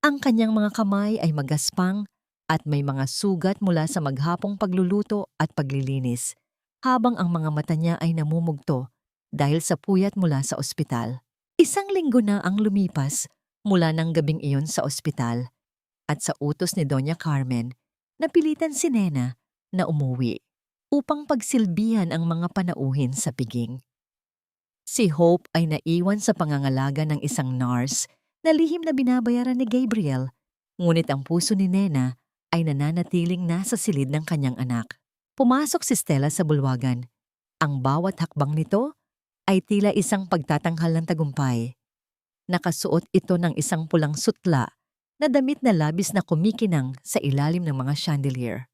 Ang kanyang mga kamay ay magaspang at may mga sugat mula sa maghapong pagluluto at paglilinis, habang ang mga mata niya ay namumugto dahil sa puyat mula sa ospital. Isang linggo na ang lumipas mula ng gabing iyon sa ospital, at sa utos ni Doña Carmen, napilitan si Nena na umuwi upang pagsilbihan ang mga panauhin sa piging. Si Hope ay naiwan sa pangangalaga ng isang nurse na lihim na binabayaran ni Gabriel, ngunit ang puso ni Nena ay nananatiling nasa silid ng kanyang anak. Pumasok si Stella sa bulwagan. Ang bawat hakbang nito ay tila isang pagtatanghal ng tagumpay. Nakasuot ito ng isang pulang sutla na damit na labis na kumikinang sa ilalim ng mga chandelier.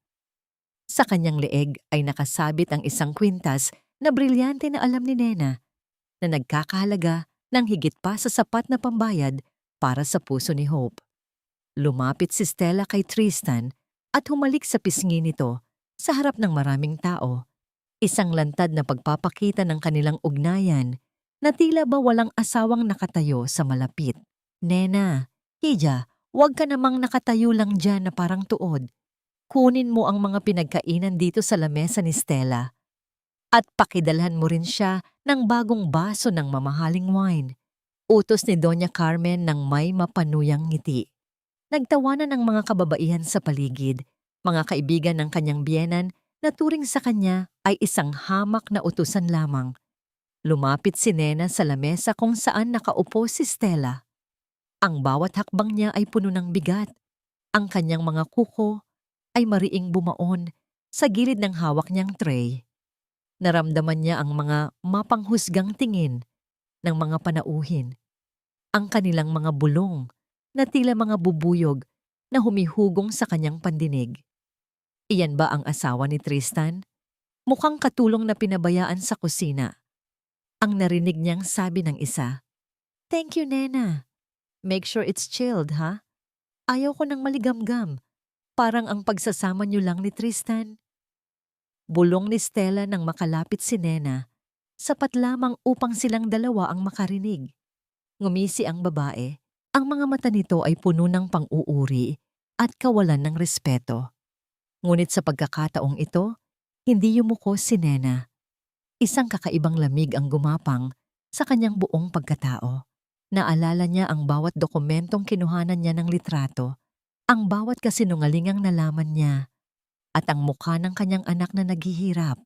Sa kanyang leeg ay nakasabit ang isang kwintas na brilyante na alam ni Nena na nagkakahalaga ng higit pa sa sapat na pambayad para sa puso ni Hope. Lumapit si Stella kay Tristan at humalik sa pisngi nito sa harap ng maraming tao. Isang lantad na pagpapakita ng kanilang ugnayan na tila ba walang asawang nakatayo sa malapit. Nena, Hija, huwag ka namang nakatayo lang dyan na parang tuod. Kunin mo ang mga pinagkainan dito sa lamesa ni Stella. At pakidalhan mo rin siya ng bagong baso ng mamahaling wine. Utos ni Doña Carmen ng may mapanuyang ngiti. Nagtawanan ang mga kababaihan sa paligid, mga kaibigan ng kanyang biyenan na turing sa kanya ay isang hamak na utusan lamang. Lumapit si Nena sa lamesa kung saan nakaupo si Stella. Ang bawat hakbang niya ay puno ng bigat. Ang kanyang mga kuko ay mariing bumaon sa gilid ng hawak niyang tray. Naramdaman niya ang mga mapanghusgang tingin ng mga panauhin. Ang kanilang mga bulong na tila mga bubuyog na humihugong sa kanyang pandinig. Iyan ba ang asawa ni Tristan? Mukhang katulong na pinabayaan sa kusina. Ang narinig niyang sabi ng isa, "Thank you, Nena. Make sure it's chilled, ha? Ayaw ko ng maligamgam. Parang ang pagsasama niyo lang ni Tristan." Bulong ni Stella nang makalapit si Nena. Sapat lamang upang silang dalawa ang makarinig. Ngumisi ang babae. Ang mga mata nito ay puno ng pang-uuri at kawalan ng respeto. Ngunit sa pagkakataong ito, hindi yumuko si Nena. Isang kakaibang lamig ang gumapang sa kanyang buong pagkatao. Naalala niya ang bawat dokumentong kinuhanan niya ng litrato, ang bawat kasinungalingang nalaman niya, at ang mukha ng kanyang anak na naghihirap.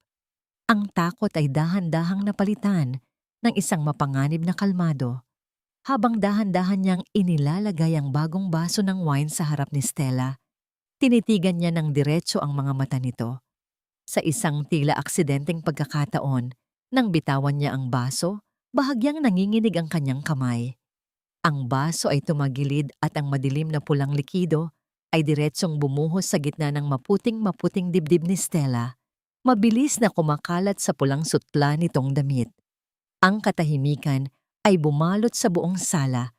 Ang takot ay dahan-dahang napalitan ng isang mapanganib na kalmado. Habang dahan-dahan niyang inilalagay ang bagong baso ng wine sa harap ni Stella, tinitigan niya ng diretso ang mga mata nito. Sa isang tila aksidenteng pagkakataon, nang bitawan niya ang baso, bahagyang nanginginig ang kanyang kamay. Ang baso ay tumagilid at ang madilim na pulang likido ay diretsong bumuhos sa gitna ng maputing-maputing dibdib ni Stella. Mabilis na kumakalat sa pulang sutla nitong damit. Ang katahimikan ay bumalot sa buong sala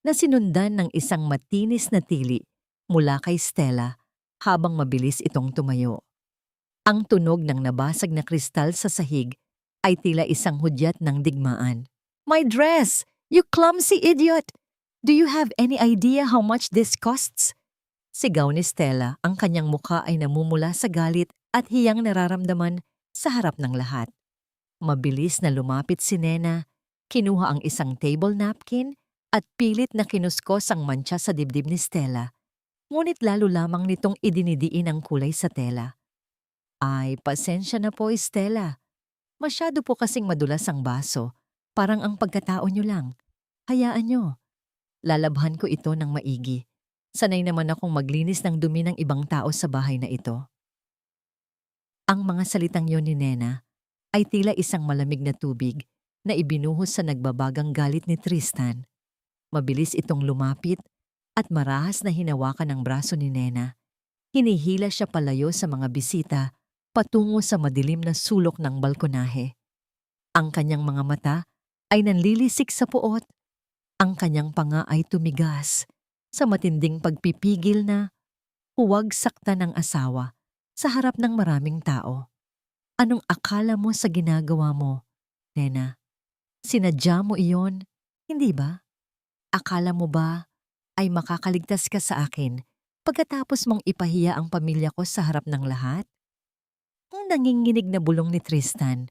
na sinundan ng isang matinis na tili mula kay Stella habang mabilis itong tumayo. Ang tunog ng nabasag na kristal sa sahig ay tila isang hudyat ng digmaan. "My dress! You clumsy idiot! Do you have any idea how much this costs?" Sigaw ni Stella, ang kanyang mukha ay namumula sa galit at hiyang nararamdaman sa harap ng lahat. Mabilis na lumapit si Nena, kinuha ang isang table napkin at pilit na kinuskos ang mantsa sa dibdib ni Stella. Ngunit lalo lamang nitong idinidiin ang kulay sa tela. "Ay, pasensya na po, Stella. Masyado po kasing madulas ang baso. Parang ang pagkatao niyo lang. Hayaan niyo. Lalabhan ko ito ng maigi. Sanay naman akong maglinis ng dumi ng ibang tao sa bahay na ito." Ang mga salitang yon ni Nena ay tila isang malamig na tubig na ibinuhos sa nagbabagang galit ni Tristan. Mabilis itong lumapit at marahas na hinawakan ang braso ni Nena. Hinihila siya palayo sa mga bisita patungo sa madilim na sulok ng balkonahe. Ang kanyang mga mata ay nanlilisik sa puot. Ang kanyang panga ay tumigas sa matinding pagpipigil na huwag sakta ng asawa sa harap ng maraming tao. Anong akala mo sa ginagawa mo, Nena? Sinadya mo iyon, hindi ba? Akala mo ba ay makakaligtas ka sa akin pagkatapos mong ipahiya ang pamilya ko sa harap ng lahat? Ang nanginginig na bulong ni Tristan,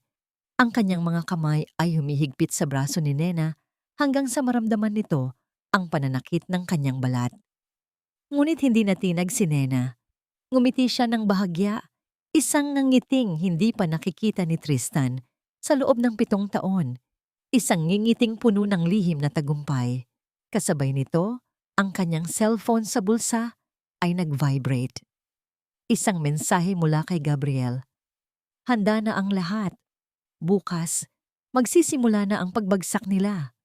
ang kanyang mga kamay ay humihigpit sa braso ni Nena hanggang sa maramdaman nito ang pananakit ng kanyang balat. Ngunit hindi natinag si Nena. Ngumiti siya ng bahagya, isang ngiting hindi pa nakikita ni Tristan sa loob ng 7 taon. Isang ngingiting puno ng lihim na tagumpay. Kasabay nito, ang kanyang cellphone sa bulsa ay nag-vibrate. Isang mensahe mula kay Gabriel. Handa na ang lahat. Bukas, magsisimula na ang pagbagsak nila.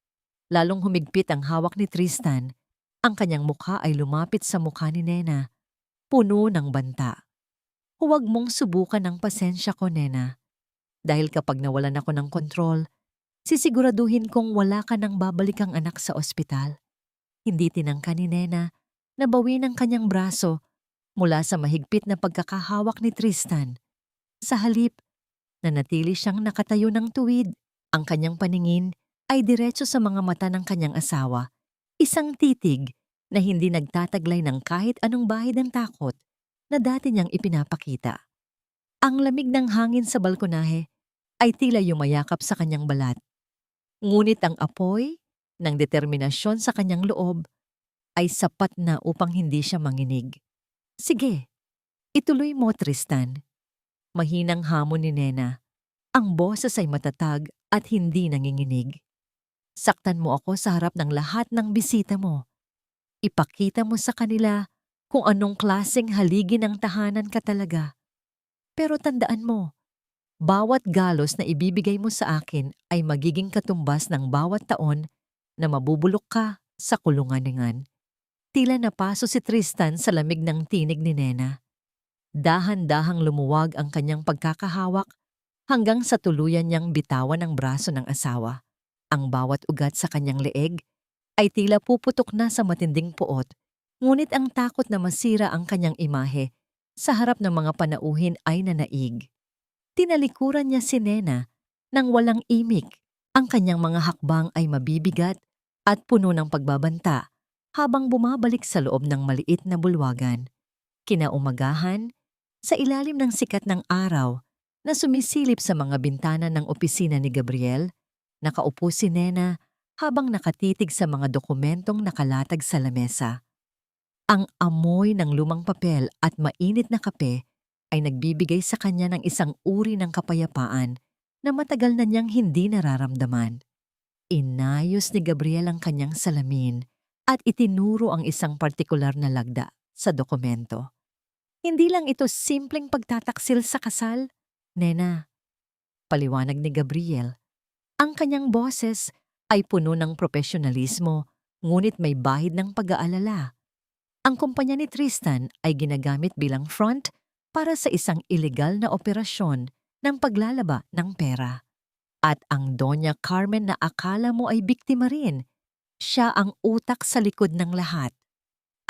Lalong humigpit ang hawak ni Tristan. Ang kanyang mukha ay lumapit sa mukha ni Nena, puno ng banta. Huwag mong subukan ang pasensya ko, Nena. Dahil kapag nawalan ako ng kontrol, sisiguraduhin kong wala ka nang babalik ang anak sa ospital. Hindi tinangka ni Nena na bawin ang kanyang braso mula sa mahigpit na pagkakahawak ni Tristan. Sa halip, nanatili siyang nakatayo ng tuwid. Ang kanyang paningin ay diretso sa mga mata ng kanyang asawa. Isang titig na hindi nagtataglay ng kahit anong bahid ng takot na dati niyang ipinapakita. Ang lamig ng hangin sa balkonahe ay tila yumayakap sa kanyang balat. Ngunit ang apoy ng determinasyon sa kanyang loob ay sapat na upang hindi siya manginig. Sige, ituloy mo, Tristan. Mahinang hamon ni Nena. Ang boses ay matatag at hindi nanginginig. Saktan mo ako sa harap ng lahat ng bisita mo. Ipakita mo sa kanila kung anong klaseng haligi ng tahanan ka talaga. Pero tandaan mo, bawat galos na ibibigay mo sa akin ay magiging katumbas ng bawat taon na mabubulok ka sa kulunganingan. Tila napaso si Tristan sa lamig ng tinig ni Nena. Dahan-dahang lumuwag ang kanyang pagkakahawak hanggang sa tuluyan niyang bitawan ang braso ng asawa. Ang bawat ugat sa kanyang leeg ay tila puputok na sa matinding puot, ngunit ang takot na masira ang kanyang imahe sa harap ng mga panauhin ay nanaig. Tinalikuran niya si Nena nang walang imik. Ang kanyang mga hakbang ay mabibigat at puno ng pagbabanta habang bumabalik sa loob ng maliit na bulwagan. Kinaumagahan, sa ilalim ng sikat ng araw na sumisilip sa mga bintana ng opisina ni Gabriel, nakaupo si Nena habang nakatitig sa mga dokumentong nakalatag sa lamesa. Ang amoy ng lumang papel at mainit na kape ay nagbibigay sa kanya ng isang uri ng kapayapaan na matagal na niyang hindi nararamdaman. Inayos ni Gabriel ang kanyang salamin at itinuro ang isang partikular na lagda sa dokumento. Hindi lang ito simpleng pagtataksil sa kasal, Nena. Paliwanag ni Gabriel. Ang kanyang boses ay puno ng profesionalismo, ngunit may bahid ng pag-aalala. Ang kumpanya ni Tristan ay ginagamit bilang front para sa isang ilegal na operasyon ng paglalaba ng pera. At ang Doña Carmen na akala mo ay biktima rin, siya ang utak sa likod ng lahat.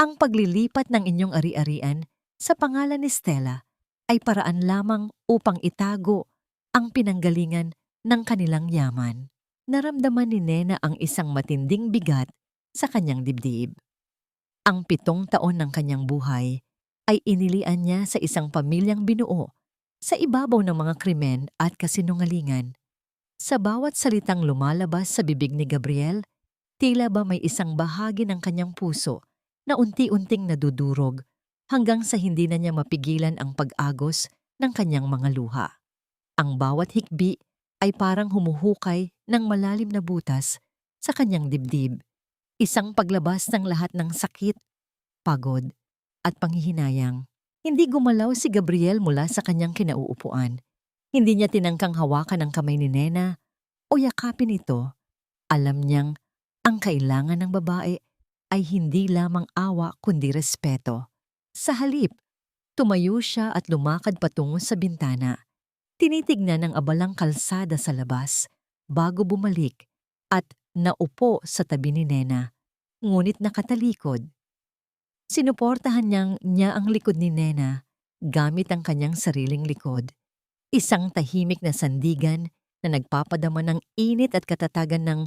Ang paglilipat ng inyong ari-arian sa pangalan ni Stella ay paraan lamang upang itago ang pinanggalingan ng kanilang yaman. Naramdaman ni Nena ang isang matinding bigat sa kanyang dibdib. Ang 7 taon ng kanyang buhay ay inilian niya sa isang pamilyang binuo sa ibabaw ng mga krimen at kasinungalingan. Sa bawat salitang lumalabas sa bibig ni Gabriel, tila ba may isang bahagi ng kanyang puso na unti-unting nadudurog hanggang sa hindi na niya mapigilan ang pag-agos ng kanyang mga luha. Ang bawat hikbi ay parang humuhukay ng malalim na butas sa kanyang dibdib, isang paglabas ng lahat ng sakit, pagod, at panghihinayang. Hindi gumalaw si Gabriel mula sa kanyang kinauupuan. Hindi niya tinangkang hawakan ang kamay ni Nena o yakapin ito. Alam niyang ang kailangan ng babae ay hindi lamang awa kundi respeto. Sa halip, tumayo siya at lumakad patungo sa bintana. Tinitignan ang abalang kalsada sa labas bago bumalik at naupo sa tabi ni Nena, ngunit nakatalikod. Sinuportahan niya ang likod ni Nena gamit ang kanyang sariling likod. Isang tahimik na sandigan na nagpapadama ng init at katatagan ng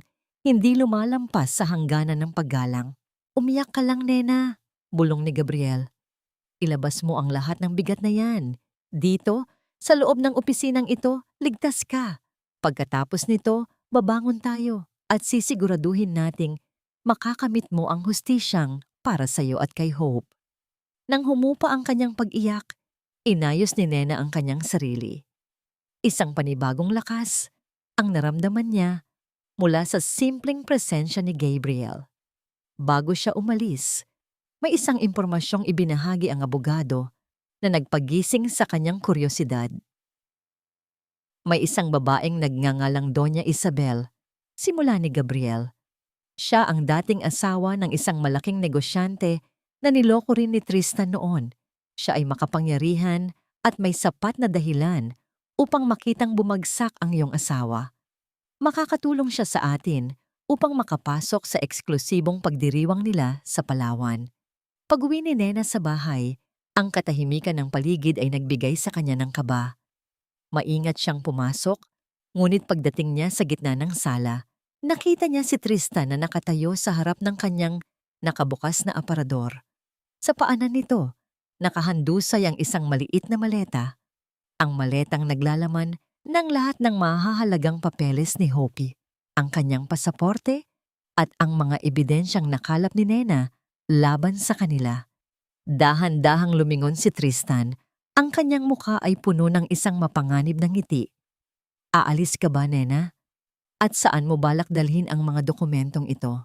hindi lumalampas sa hangganan ng paggalang. Umiyak ka lang, Nena, bulong ni Gabriel. Ilabas mo ang lahat ng bigat na yan. Dito, sa loob ng opisinang ito, ligtas ka. Pagkatapos nito, babangon tayo at sisiguraduhin nating makakamit mo ang hustisyang para sa iyo at kay Hope. Nang humupa ang kanyang pag-iyak, inayos ni Nena ang kanyang sarili. Isang panibagong lakas ang naramdaman niya mula sa simpleng presensya ni Gabriel. Bago siya umalis, may isang impormasyong ibinahagi ang abogado na nagpagising sa kanyang kuryosidad. May isang babaeng nagngangalang Doña Isabel, simula ni Gabriel. Siya ang dating asawa ng isang malaking negosyante na niloko rin ni Tristan noon. Siya ay makapangyarihan at may sapat na dahilan upang makitang bumagsak ang iyong asawa. Makakatulong siya sa atin upang makapasok sa eksklusibong pagdiriwang nila sa Palawan. Pag-uwi ni Nena sa bahay, ang katahimikan ng paligid ay nagbigay sa kanya ng kaba. Maingat siyang pumasok, ngunit pagdating niya sa gitna ng sala, nakita niya si Tristan na nakatayo sa harap ng kanyang nakabukas na aparador. Sa paanan nito, nakahandusay ang isang maliit na maleta. Ang maletang naglalaman ng lahat ng mahahalagang papeles ni Hopi, ang kanyang pasaporte at ang mga ebidensyang nakalap ni Nena laban sa kanila. Dahan-dahang lumingon si Tristan. Ang kanyang mukha ay puno ng isang mapanganib na ngiti. Aalis ka ba, Nena? At saan mo balak dalhin ang mga dokumentong ito?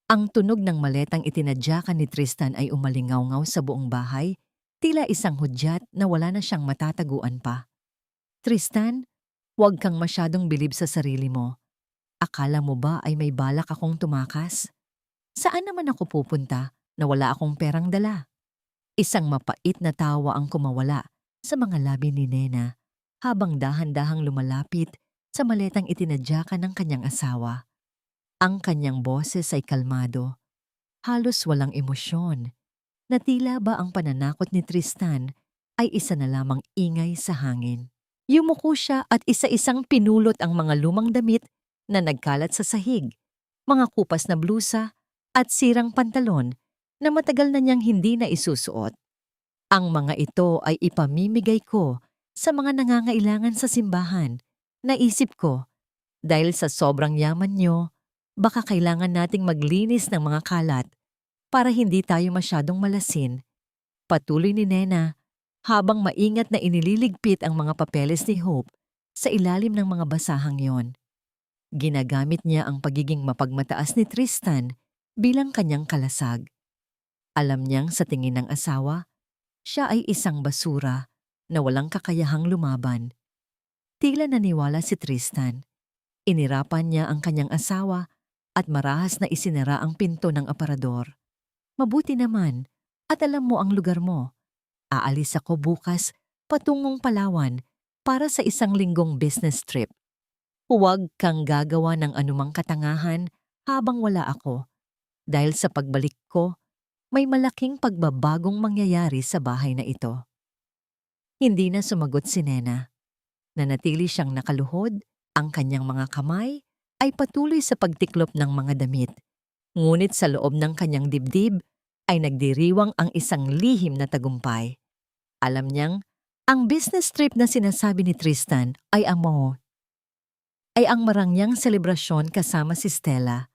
Ang tunog ng maletang itinadyakan ni Tristan ay umalingaw-ngaw sa buong bahay, tila isang hudyat na wala na siyang matataguan pa. Tristan, huwag kang masyadong bilib sa sarili mo. Akala mo ba ay may balak akong tumakas? Saan naman ako pupunta na wala akong perang dala? Isang mapait na tawa ang kumawala sa mga labi ni Nena habang dahan-dahang lumalapit sa maletang itinadyakan ng kanyang asawa. Ang kanyang boses ay kalmado, halos walang emosyon, na tila ba ang pananakot ni Tristan ay isa na lamang ingay sa hangin. Yumuko siya at isa-isang pinulot ang mga lumang damit na nagkalat sa sahig, mga kupas na blusa at sirang pantalon na matagal na niyang hindi na isusuot. Ang mga ito ay ipamimigay ko sa mga nangangailangan sa simbahan. Naisip ko, dahil sa sobrang yaman niyo, baka kailangan nating maglinis ng mga kalat para hindi tayo masyadong malasin. Patuloy ni Nena habang maingat na inililigpit ang mga papeles ni Hope sa ilalim ng mga basahang yon. Ginagamit niya ang pagiging mapagmataas ni Tristan bilang kanyang kalasag. Alam niyang sa tingin ng asawa, siya ay isang basura na walang kakayahang lumaban. Tila naniwala si Tristan. Inirapan niya ang kanyang asawa at marahas na isinara ang pinto ng aparador. Mabuti naman at alam mo ang lugar mo. Aalis ako bukas patungong Palawan para sa isang linggong business trip. Huwag kang gagawa ng anumang katangahan habang wala ako. Dahil sa pagbalik ko, may malaking pagbabagong mangyayari sa bahay na ito. Hindi na sumagot si Nena. Nanatili siyang nakaluhod, ang kanyang mga kamay ay patuloy sa pagtiklop ng mga damit. Ngunit sa loob ng kanyang dibdib ay nagdiriwang ang isang lihim na tagumpay. Alam niyang ang business trip na sinasabi ni Tristan ay ang marangyang selebrasyon kasama si Stella.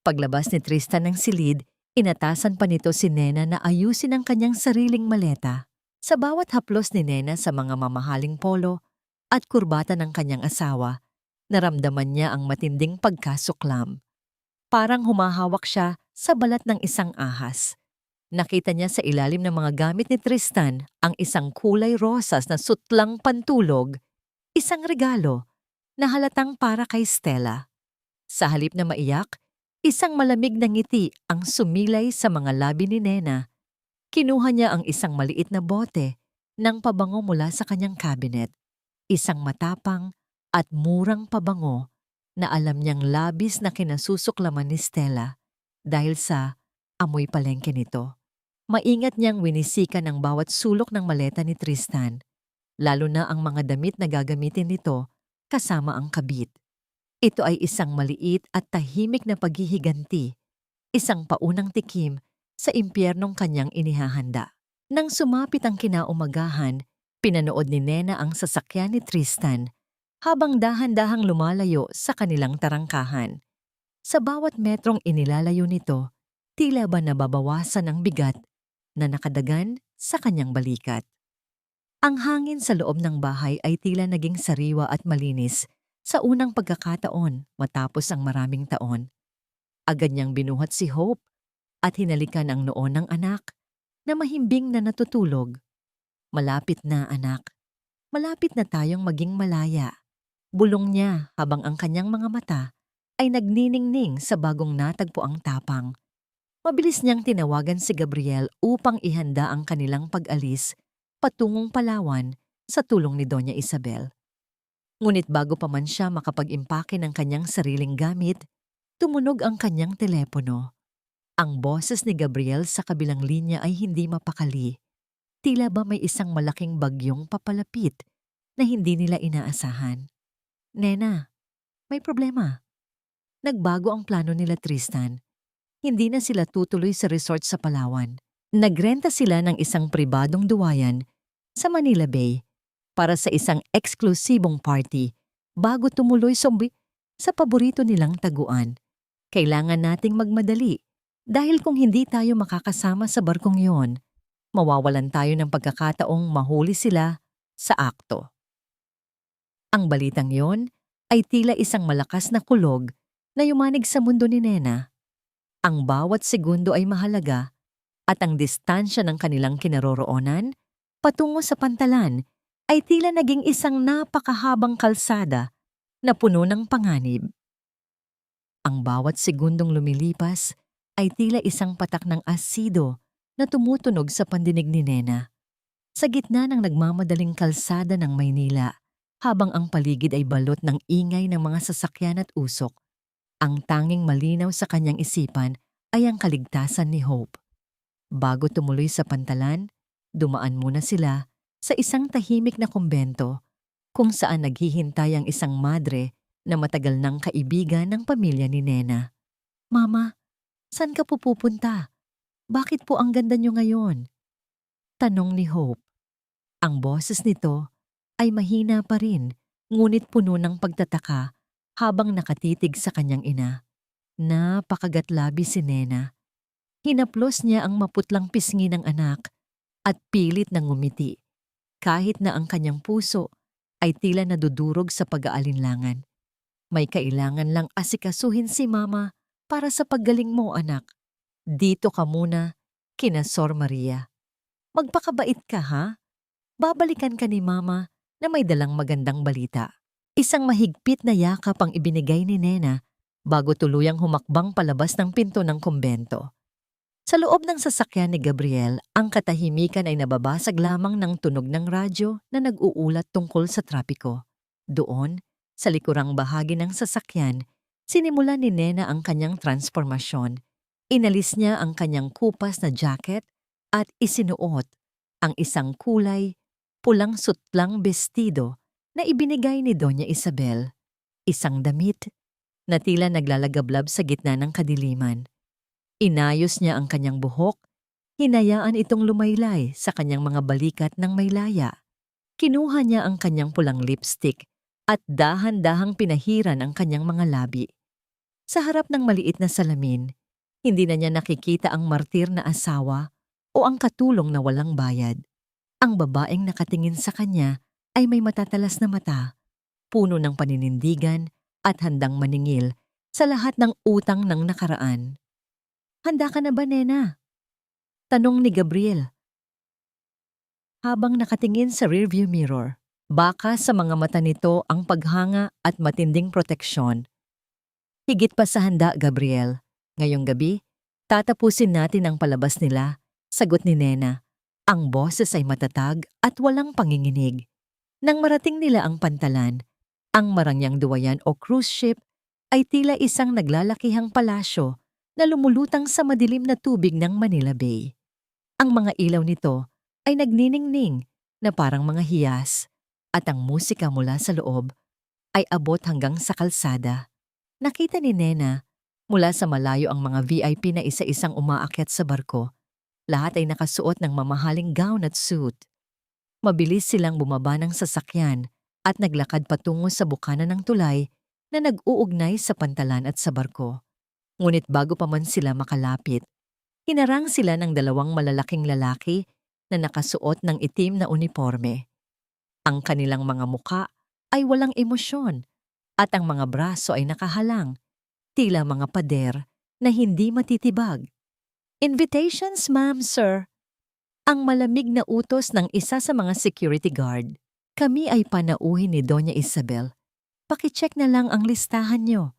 Paglabas ni Tristan ng silid, inatasan pa nito si Nena na ayusin ang kanyang sariling maleta. Sa bawat haplos ni Nena sa mga mamahaling polo at kurbata ng kanyang asawa, naramdaman niya ang matinding pagkasuklam. Parang humahawak siya sa balat ng isang ahas. Nakita niya sa ilalim ng mga gamit ni Tristan ang isang kulay rosas na sutlang pantulog, isang regalo na halatang para kay Stella. Sa halip na maiyak, isang malamig na ngiti ang sumilay sa mga labi ni Nena. Kinuha niya ang isang maliit na bote ng pabango mula sa kanyang cabinet. Isang matapang at murang pabango na alam niyang labis na kinasusuklaman ni Stella dahil sa amoy palengke nito. Maingat niyang winisikan ang bawat sulok ng maleta ni Tristan, lalo na ang mga damit na gagamitin nito kasama ang kabit. Ito ay isang maliit at tahimik na paghihiganti, isang paunang tikim sa impyernong kanyang inihahanda. Nang sumapit ang kinaumagahan, pinanood ni Nena ang sasakyan ni Tristan habang dahan-dahang lumalayo sa kanilang tarangkahan. Sa bawat metrong inilalayo nito, tila ba nababawasan ang bigat na nakadagan sa kanyang balikat. Ang hangin sa loob ng bahay ay tila naging sariwa at malinis Sa unang pagkakataon, matapos ang maraming taon, agad niyang binuhat si Hope at hinalikan ang noo ng anak na mahimbing na natutulog. Malapit na, anak. Malapit na tayong maging malaya. Bulong niya habang ang kanyang mga mata ay nagniningning sa bagong natagpo ang tapang. Mabilis niyang tinawagan si Gabriel upang ihanda ang kanilang pag-alis patungong Palawan sa tulong ni Doña Isabel. Ngunit bago pa man siya makapag-impake ng kanyang sariling gamit, tumunog ang kanyang telepono. Ang boses ni Gabriel sa kabilang linya ay hindi mapakali. Tila ba may isang malaking bagyong papalapit na hindi nila inaasahan. Nena, may problema. Nagbago ang plano nila, Tristan. Hindi na sila tutuloy sa resort sa Palawan. Nagrenta sila ng isang pribadong duwayan sa Manila Bay para sa isang eksklusibong party bago tumuloy sa paborito nilang taguan. Kailangan nating magmadali dahil kung hindi tayo makakasama sa barkong yon, mawawalan tayo ng pagkakataong mahuli sila sa akto. Ang balitang yon ay tila isang malakas na kulog na yumanig sa mundo ni Nena. Ang bawat segundo ay mahalaga at ang distansya ng kanilang kinaroroonan patungo sa pantalan ay tila naging isang napakahabang kalsada na puno ng panganib. Ang bawat segundong lumilipas ay tila isang patak ng asido na tumutunog sa pandinig ni Nena. Sa gitna ng nagmamadaling kalsada ng Maynila, habang ang paligid ay balot ng ingay ng mga sasakyan at usok, ang tanging malinaw sa kanyang isipan ay ang kaligtasan ni Hope. Bago tumuloy sa pantalan, dumaan muna sila sa isang tahimik na kumbento kung saan naghihintay ang isang madre na matagal nang kaibigan ng pamilya ni Nena. Mama, saan ka po pupunta? Bakit po ang ganda niyo ngayon? Tanong ni Hope. Ang boses nito ay mahina pa rin, ngunit puno ng pagtataka habang nakatitig sa kanyang ina. Napakagatlabi si Nena. Hinaplos niya ang maputlang pisngi ng anak at pilit na ngumiti, kahit na ang kanyang puso ay tila nadudurog sa pag-aalinlangan. May kailangan lang asikasuhin si Mama para sa paggaling mo, anak. Dito ka muna, kina Sor Maria. Magpakabait ka, ha? Babalikan ka ni Mama na may dalang magandang balita. Isang mahigpit na yakap ang ibinigay ni Nena bago tuluyang humakbang palabas ng pinto ng kumbento. Sa loob ng sasakyan ni Gabriel, ang katahimikan ay nababasag lamang ng tunog ng radyo na nag-uulat tungkol sa trapiko. Doon, sa likurang bahagi ng sasakyan, sinimulan ni Nena ang kanyang transformasyon. Inalis niya ang kanyang kupas na jacket at isinuot ang isang kulay, pulang sutlang bestido na ibinigay ni Doña Isabel. Isang damit na tila naglalagablab sa gitna ng kadiliman. Inayos niya ang kanyang buhok, hinayaan itong lumaylay sa kanyang mga balikat ng may laya. Kinuha niya ang kanyang pulang lipstick at dahan-dahang pinahiran ang kanyang mga labi. Sa harap ng maliit na salamin, hindi na niya nakikita ang martir na asawa o ang katulong na walang bayad. Ang babaeng nakatingin sa kanya ay may matatalas na mata, puno ng paninindigan at handang maningil sa lahat ng utang ng nakaraan. Handa ka na ba, Nena? Tanong ni Gabriel. Habang nakatingin sa rearview mirror, baka sa mga mata nito ang paghanga at matinding proteksyon. Higit pa sa handa, Gabriel. Ngayong gabi, tatapusin natin ang palabas nila, sagot ni Nena. Ang boses ay matatag at walang panginginig. Nang marating nila ang pantalan, ang marangyang duwayan o cruise ship ay tila isang naglalakihang palasyo na lumulutang sa madilim na tubig ng Manila Bay. Ang mga ilaw nito ay nagniningning na parang mga hiyas at ang musika mula sa loob ay abot hanggang sa kalsada. Nakita ni Nena mula sa malayo ang mga VIP na isa-isang umaakyat sa barko. Lahat ay nakasuot ng mamahaling gown at suit. Mabilis silang bumaba ng sasakyan at naglakad patungo sa bukana ng tulay na nag-uugnay sa pantalan at sa barko. Ngunit bago pa man sila makalapit, hinarang sila ng dalawang malalaking lalaki na nakasuot ng itim na uniforme. Ang kanilang mga muka ay walang emosyon at ang mga braso ay nakahalang, tila mga pader na hindi matitibag. "Invitations, ma'am, sir." Ang malamig na utos ng isa sa mga security guard. "Kami ay panauhin ni Doña Isabel. Pakicheck na lang ang listahan niyo."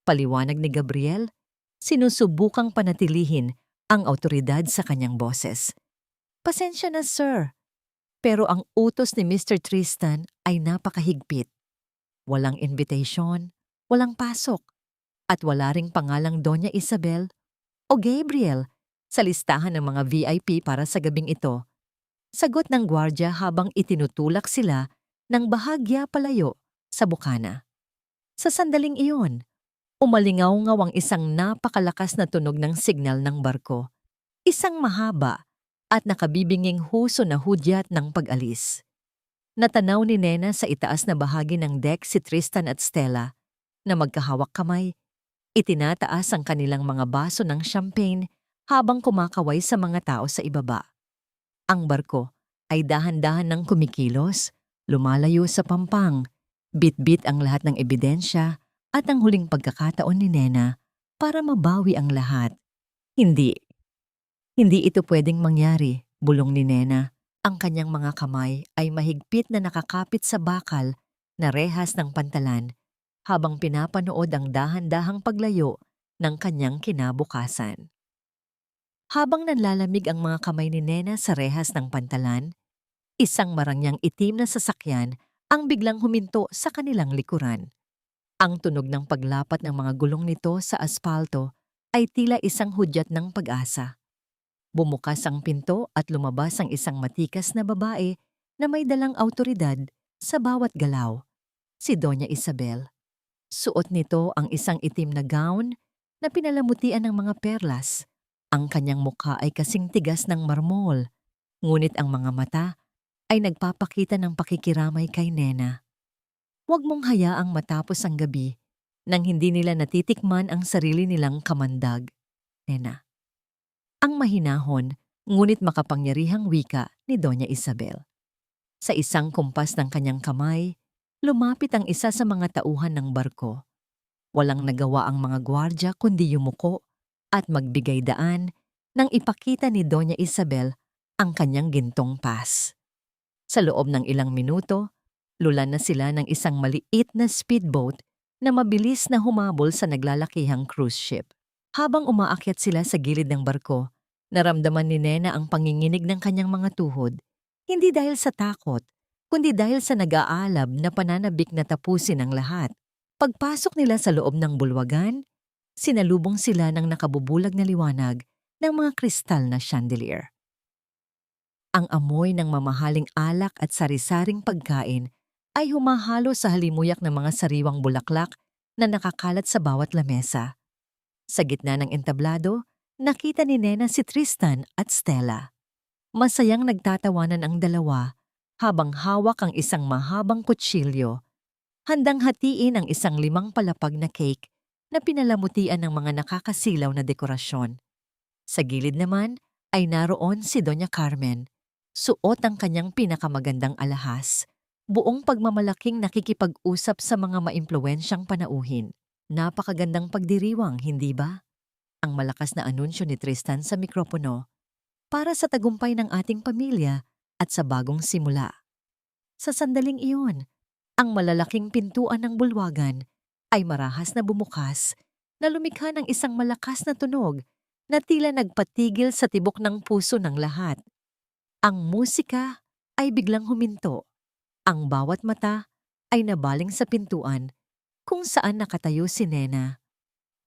Paliwanag ni Gabriel, sinusubukang panatilihin ang awtoridad sa kanyang boses. "Pasensya na, sir. Pero ang utos ni Mr. Tristan ay napakahigpit. Walang invitation, walang pasok, at wala ring pangalang Doña Isabel o Gabriel sa listahan ng mga VIP para sa gabing ito." Sagot ng gwardya habang itinutulak sila ng bahagya palayo sa bukana. Sa sandaling iyon, umalingaw-ngaw ang isang napakalakas na tunog ng signal ng barko. Isang mahaba at nakabibinging huso na hudyat ng pag-alis. Natanaw ni Nena sa itaas na bahagi ng deck si Tristan at Stella na magkahawak kamay. Itinataas ang kanilang mga baso ng champagne habang kumakaway sa mga tao sa ibaba. Ang barko ay dahan-dahan ng kumikilos, lumalayo sa pampang, bit-bit ang lahat ng ebidensya at ang huling pagkakataon ni Nena para mabawi ang lahat. Hindi ito pwedeng mangyari, bulong ni Nena. Ang kanyang mga kamay ay mahigpit na nakakapit sa bakal na rehas ng pantalan habang pinapanood ang dahan-dahang paglayo ng kanyang kinabukasan. Habang nanlalamig ang mga kamay ni Nena sa rehas ng pantalan, isang marangyang itim na sasakyan ang biglang huminto sa kanilang likuran. Ang tunog ng paglapat ng mga gulong nito sa aspalto ay tila isang hudyat ng pag-asa. Bumukas ang pinto at lumabas ang isang matikas na babae na may dalang awtoridad sa bawat galaw, si Doña Isabel. Suot nito ang isang itim na gown na pinalamutian ng mga perlas. Ang kanyang mukha ay kasing tigas ng marmol, ngunit ang mga mata ay nagpapakita ng pakikiramay kay Nena. Huwag mong hayaang matapos ang gabi nang hindi nila natitikman ang sarili nilang kamandag, Nena. Ang mahinahon, ngunit makapangyarihang wika ni Doña Isabel. Sa isang kumpas ng kanyang kamay, lumapit ang isa sa mga tauhan ng barko. Walang nagawa ang mga gwardya kundi yumuko at magbigay daan nang ipakita ni Doña Isabel ang kanyang gintong pass. Sa loob ng ilang minuto, lulan na sila ng isang maliit na speedboat na mabilis na humabol sa naglalakihang cruise ship. Habang umaakyat sila sa gilid ng barko, naramdaman ni Nena ang panginginig ng kanyang mga tuhod, hindi dahil sa takot, kundi dahil sa nag-aalab na pananabik na tapusin ang lahat. Pagpasok nila sa loob ng bulwagan, sinalubong sila ng nakabubulag na liwanag ng mga kristal na chandelier. Ang amoy ng mamahaling alak at sari-saring pagkain ay humahalo sa halimuyak ng mga sariwang bulaklak na nakakalat sa bawat lamesa. Sa gitna ng entablado, nakita ni Nena si Tristan at Stella. Masayang nagtatawanan ang dalawa habang hawak ang isang mahabang kutsilyo, handang hatiin ang isang 5 palapag na cake na pinalamutian ng mga nakakasilaw na dekorasyon. Sa gilid naman ay naroon si Doña Carmen, suot ang kanyang pinakamagandang alahas, buong pagmamalaking nakikipag-usap sa mga maimpluwensyang panauhin. Napakagandang pagdiriwang, hindi ba? Ang malakas na anunsyo ni Tristan sa mikropono, para sa tagumpay ng ating pamilya at sa bagong simula. Sa sandaling iyon, ang malalaking pintuan ng bulwagan ay marahas na bumukas na lumikha ng isang malakas na tunog na tila nagpatigil sa tibok ng puso ng lahat. Ang musika ay biglang huminto. Ang bawat mata ay nabaling sa pintuan kung saan nakatayo si Nena.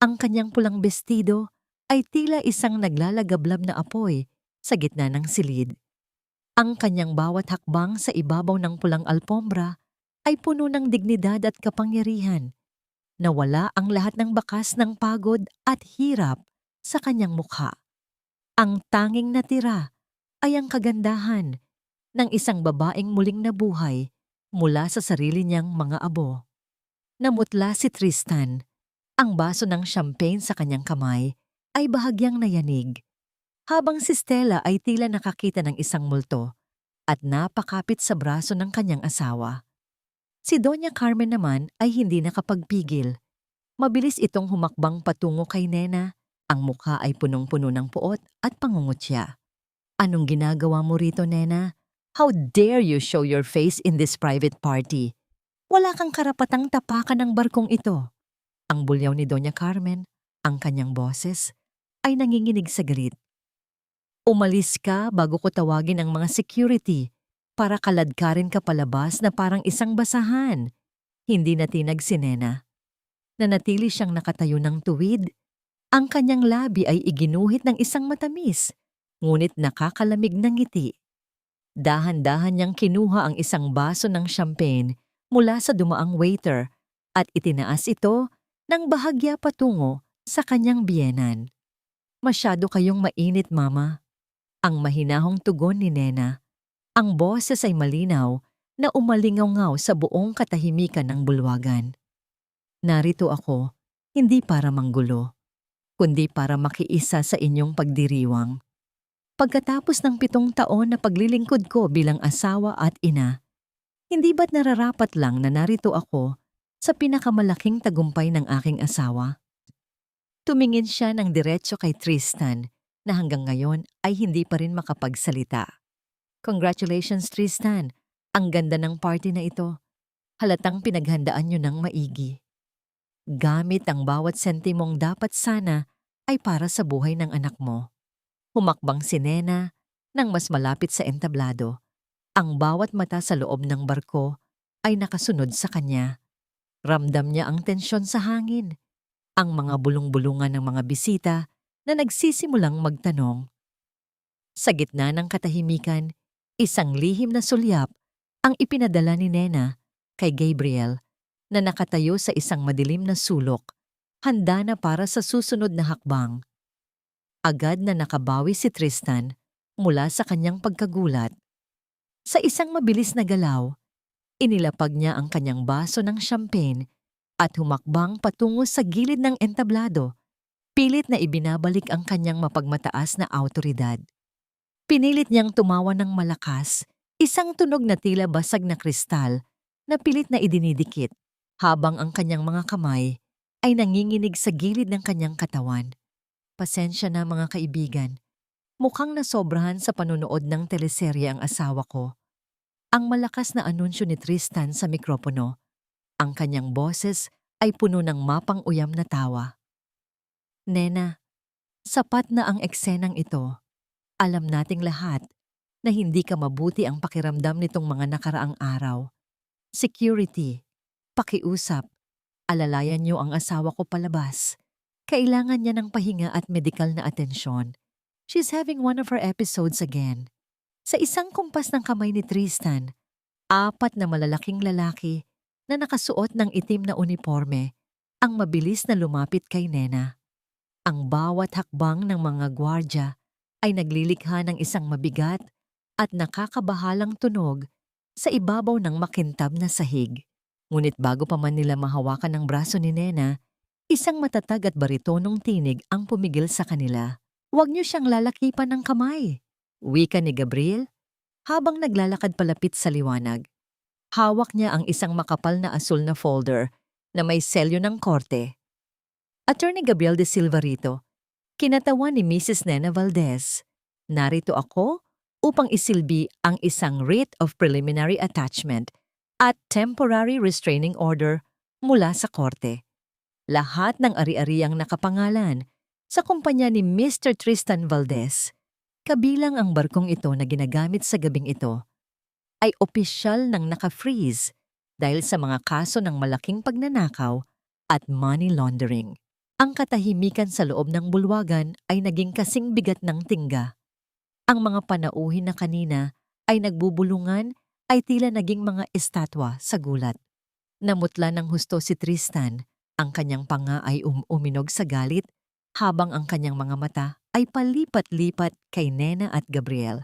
Ang kanyang pulang bestido ay tila isang naglalagablab na apoy sa gitna ng silid. Ang kanyang bawat hakbang sa ibabaw ng pulang alpombra ay puno ng dignidad at kapangyarihan. Nawala ang lahat ng bakas ng pagod at hirap sa kanyang mukha. Ang tanging natira ay ang kagandahan ng isang babaeng muling nabuhay mula sa sarili niyang mga abo. Namutla si Tristan. Ang baso ng champagne sa kanyang kamay ay bahagyang nayanig, habang si Stella ay tila nakakita ng isang multo at napakapit sa braso ng kanyang asawa. Si Doña Carmen naman ay hindi nakapagpigil. Mabilis itong humakbang patungo kay Nena. Ang mukha ay punong-puno ng puot at pangungutya. Anong ginagawa mo rito, Nena? How dare you show your face in this private party? Wala kang karapatang tapakan ng barkong ito. Ang bulyaw ni Doña Carmen, ang kanyang boses, ay nanginginig sa galit. Umalis ka bago ko tawagin ang mga security para kaladkarin ka palabas na parang isang basahan. Hindi natinag si Nena. Nanatili siyang nakatayo ng tuwid. Ang kanyang labi ay iginuhit ng isang matamis, ngunit nakakalamig ng ngiti. Dahan-dahan niyang kinuha ang isang baso ng champagne mula sa dumaang waiter at itinaas ito ng bahagya patungo sa kanyang biyenan. Masyado kayong mainit, Mama. Ang mahinahong tugon ni Nena. Ang boses ay malinaw na umalingaw-ngaw sa buong katahimikan ng bulwagan. Narito ako, hindi para manggulo, kundi para makiisa sa inyong pagdiriwang. Pagkatapos ng 7 taon na paglilingkod ko bilang asawa at ina, hindi ba't nararapat lang na narito ako sa pinakamalaking tagumpay ng aking asawa? Tumingin siya ng diretso kay Tristan na hanggang ngayon ay hindi pa rin makapagsalita. Congratulations, Tristan. Ang ganda ng party na ito. Halatang pinaghandaan nyo ng maigi. Gamit ang bawat sentimong dapat sana ay para sa buhay ng anak mo. Humakbang si Nena nang mas malapit sa entablado. Ang bawat mata sa loob ng barko ay nakasunod sa kanya. Ramdam niya ang tensyon sa hangin. Ang mga bulong-bulungan ng mga bisita na nagsisimulang magtanong. Sa gitna ng katahimikan, isang lihim na sulyap ang ipinadala ni Nena kay Gabriel na nakatayo sa isang madilim na sulok, handa na para sa susunod na hakbang. Agad na nakabawi si Tristan mula sa kanyang pagkagulat. Sa isang mabilis na galaw, inilapag niya ang kanyang baso ng champagne at humakbang patungo sa gilid ng entablado. Pilit na ibinabalik ang kanyang mapagmataas na awtoridad. Pinilit niyang tumawa ng malakas, isang tunog na tila basag na kristal na pilit na idinidikit habang ang kanyang mga kamay ay nanginginig sa gilid ng kanyang katawan. Pasensya na mga kaibigan, mukhang nasobrahan sa panunood ng teleserye ang asawa ko. Ang malakas na anunsyo ni Tristan sa mikropono. Ang kanyang boses ay puno ng mapang-uyam na tawa. Nena, sapat na ang eksenang ito. Alam nating lahat na hindi ka mabuti ang pakiramdam nitong mga nakaraang araw. Security, pakiusap, alalayan niyo ang asawa ko palabas. Kailangan niya ng pahinga at medikal na atensyon. She's having one of her episodes again. Sa isang kumpas ng kamay ni Tristan, 4 na malalaking lalaki na nakasuot ng itim na uniforme ang mabilis na lumapit kay Nena. Ang bawat hakbang ng mga gwardya ay naglilikha ng isang mabigat at nakakabahalang tunog sa ibabaw ng makintab na sahig. Ngunit bago pa man nila mahawakan ang braso ni Nena, isang matatag at baritonong tinig ang pumigil sa kanila. Huwag niyo siyang lalakipan ng kamay, wika ni Gabriel habang naglalakad palapit sa liwanag. Hawak niya ang isang makapal na asul na folder na may selyo ng korte. Attorney Gabriel de Silva rito, kinatawan ni Mrs. Nena Valdez. Narito ako upang isilbi ang isang writ of preliminary attachment at temporary restraining order mula sa korte. Lahat ng ari-ariang nakapangalan sa kumpanya ni Mr. Tristan Valdez, kabilang ang barkong ito na ginagamit sa gabing ito, ay opisyal ng naka-freeze dahil sa mga kaso ng malaking pagnanakaw at money laundering. Ang katahimikan sa loob ng bulwagan ay naging kasing bigat ng tingga. Ang mga panauhin na kanina ay nagbubulungan ay tila naging mga estatwa sa gulat. Namutla ng husto si Tristan, ang kanyang panga ay uminog sa galit habang ang kanyang mga mata ay palipat-lipat kay Nena at Gabriel.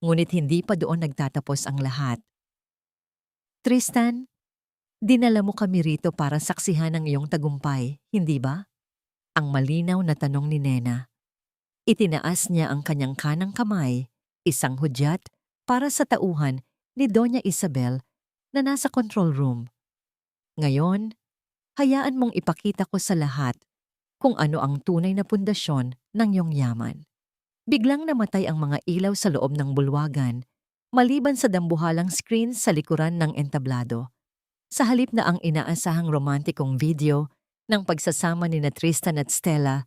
Ngunit hindi pa doon nagtatapos ang lahat. Tristan, dinala mo kami rito para saksihan ang iyong tagumpay, hindi ba? Ang malinaw na tanong ni Nena. Itinaas niya ang kanyang kanang kamay, isang hudyat para sa tauhan ni Doña Isabel na nasa control room. Ngayon, hayaan mong ipakita ko sa lahat kung ano ang tunay na pundasyon ng iyong yaman. Biglang namatay ang mga ilaw sa loob ng bulwagan, maliban sa dambuhalang screen sa likuran ng entablado. Sa halip na ang inaasahang romantikong video ng pagsasama ni na Tristan at Stella,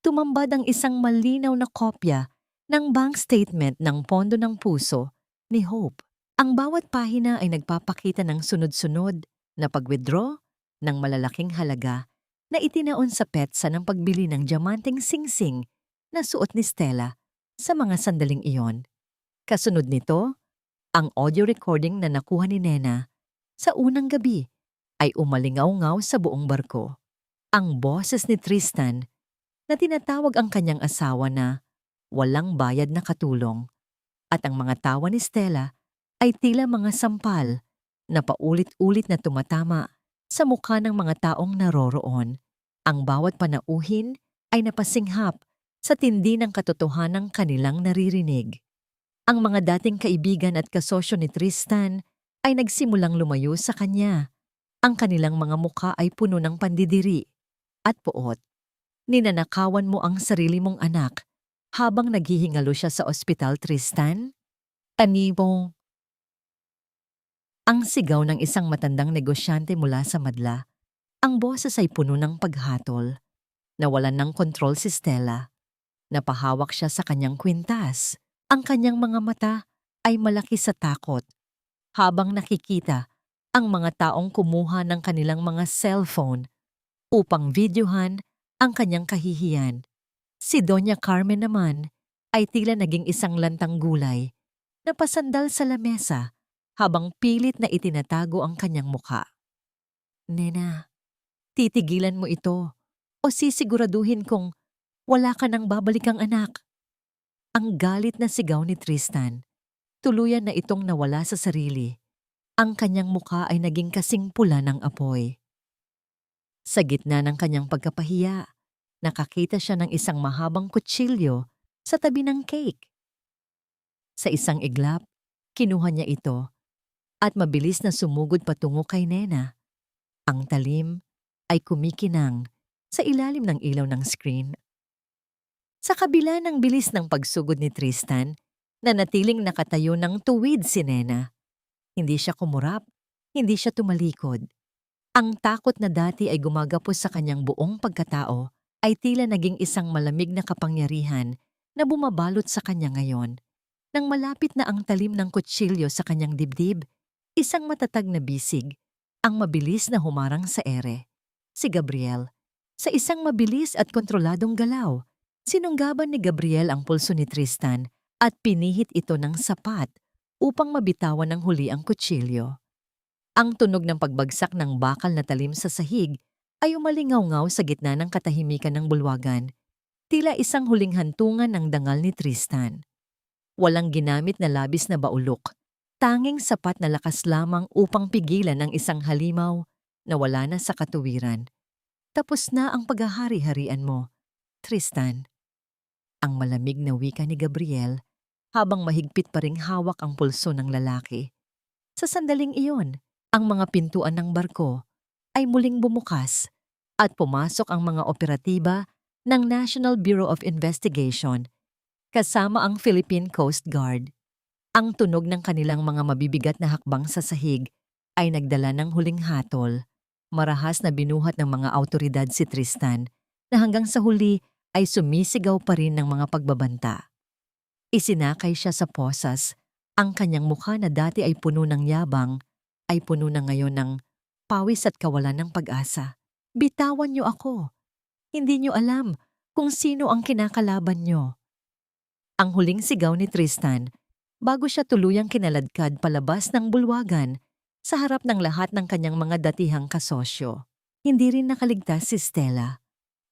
tumambad ang isang malinaw na kopya ng bank statement ng Pondo ng Puso ni Hope. Ang bawat pahina ay nagpapakita ng sunod-sunod na pag-withdraw ng malalaking halaga na itinaon sa petsa ng pagbili ng diamanteng singsing na suot ni Stella sa mga sandaling iyon. Kasunod nito, ang audio recording na nakuha ni Nena sa unang gabi ay umalingaw-ngaw sa buong barko. Ang boses ni Tristan na tinatawag ang kanyang asawa na walang bayad na katulong at ang mga tawa ni Stella ay tila mga sampal na paulit-ulit na tumatama sa mukha ng mga taong naroroon. Ang bawat panauhin ay napasinghap sa tindi ng katotohanang kanilang naririnig. Ang mga dating kaibigan at kasosyo ni Tristan ay nagsimulang lumayo sa kanya. Ang kanilang mga mukha ay puno ng pandidiri at puot. Ninanakawan mo ang sarili mong anak habang naghihingalo siya sa ospital, Tristan? Tanibong. Ang sigaw ng isang matandang negosyante mula sa madla. Ang boses ay puno ng paghatol. Nawalan ng kontrol si Stella. Napahawak siya sa kanyang kwintas. Ang kanyang mga mata ay malaki sa takot. Habang nakikita ang mga taong kumuha ng kanilang mga cellphone upang videohan ang kanyang kahihiyan. Si Doña Carmen naman ay tila naging isang lantang gulay na pasandal sa lamesa habang pilit na itinatago ang kanyang mukha. Nena, titigilan mo ito o sisiguraduhin kong wala ka nang babalikang anak. Ang galit na sigaw ni Tristan, tuluyan na itong nawala sa sarili. Ang kanyang mukha ay naging kasing pula ng apoy. Sa gitna ng kanyang pagkapahiya, nakakita siya ng isang mahabang kutsilyo sa tabi ng cake. Sa isang iglap, kinuha niya ito at mabilis na sumugod patungo kay Nena. Ang talim ay kumikinang sa ilalim ng ilaw ng screen. Sa kabila ng bilis ng pagsugod ni Tristan, nanatiling nakatayo ng tuwid si Nena. Hindi siya kumurap, hindi siya tumalikod. Ang takot na dati ay gumagapos sa kanyang buong pagkatao ay tila naging isang malamig na kapangyarihan na bumabalot sa kanya ngayon. Nang malapit na ang talim ng kutsilyo sa kanyang dibdib, isang matatag na bisig ang mabilis na humarang sa ere. Si Gabriel. Sa isang mabilis at kontroladong galaw, sinunggaban ni Gabriel ang pulso ni Tristan at pinihit ito ng sapat upang mabitawan ng huli ang kutsilyo. Ang tunog ng pagbagsak ng bakal na talim sa sahig ay umalingaw-ngaw sa gitna ng katahimikan ng bulwagan, tila isang huling hantungan ng dangal ni Tristan. Walang ginamit na labis na baulok, tanging sapat na lakas lamang upang pigilan ang isang halimaw na wala na sa katuwiran. Tapos na ang paghahari-harian mo, Tristan. Ang malamig na wika ni Gabriel habang mahigpit pa ring hawak ang pulso ng lalaki. Sa sandaling iyon, ang mga pintuan ng barko ay muling bumukas at pumasok ang mga operatiba ng National Bureau of Investigation kasama ang Philippine Coast Guard. Ang tunog ng kanilang mga mabibigat na hakbang sa sahig ay nagdala ng huling hatol. Marahas na binuhat ng mga awtoridad si Tristan na hanggang sa huli ay sumisigaw pa rin ng mga pagbabanta. Isinakay siya sa posas. Ang kanyang mukha na dati ay puno ng yabang ay puno na ngayon ng pawis at kawalan ng pag-asa. Bitawan niyo ako. Hindi niyo alam kung sino ang kinakalaban niyo. Ang huling sigaw ni Tristan bago siya tuluyang kinaladkad palabas ng bulwagan sa harap ng lahat ng kanyang mga datihang kasosyo. Hindi rin nakaligtas si Stella.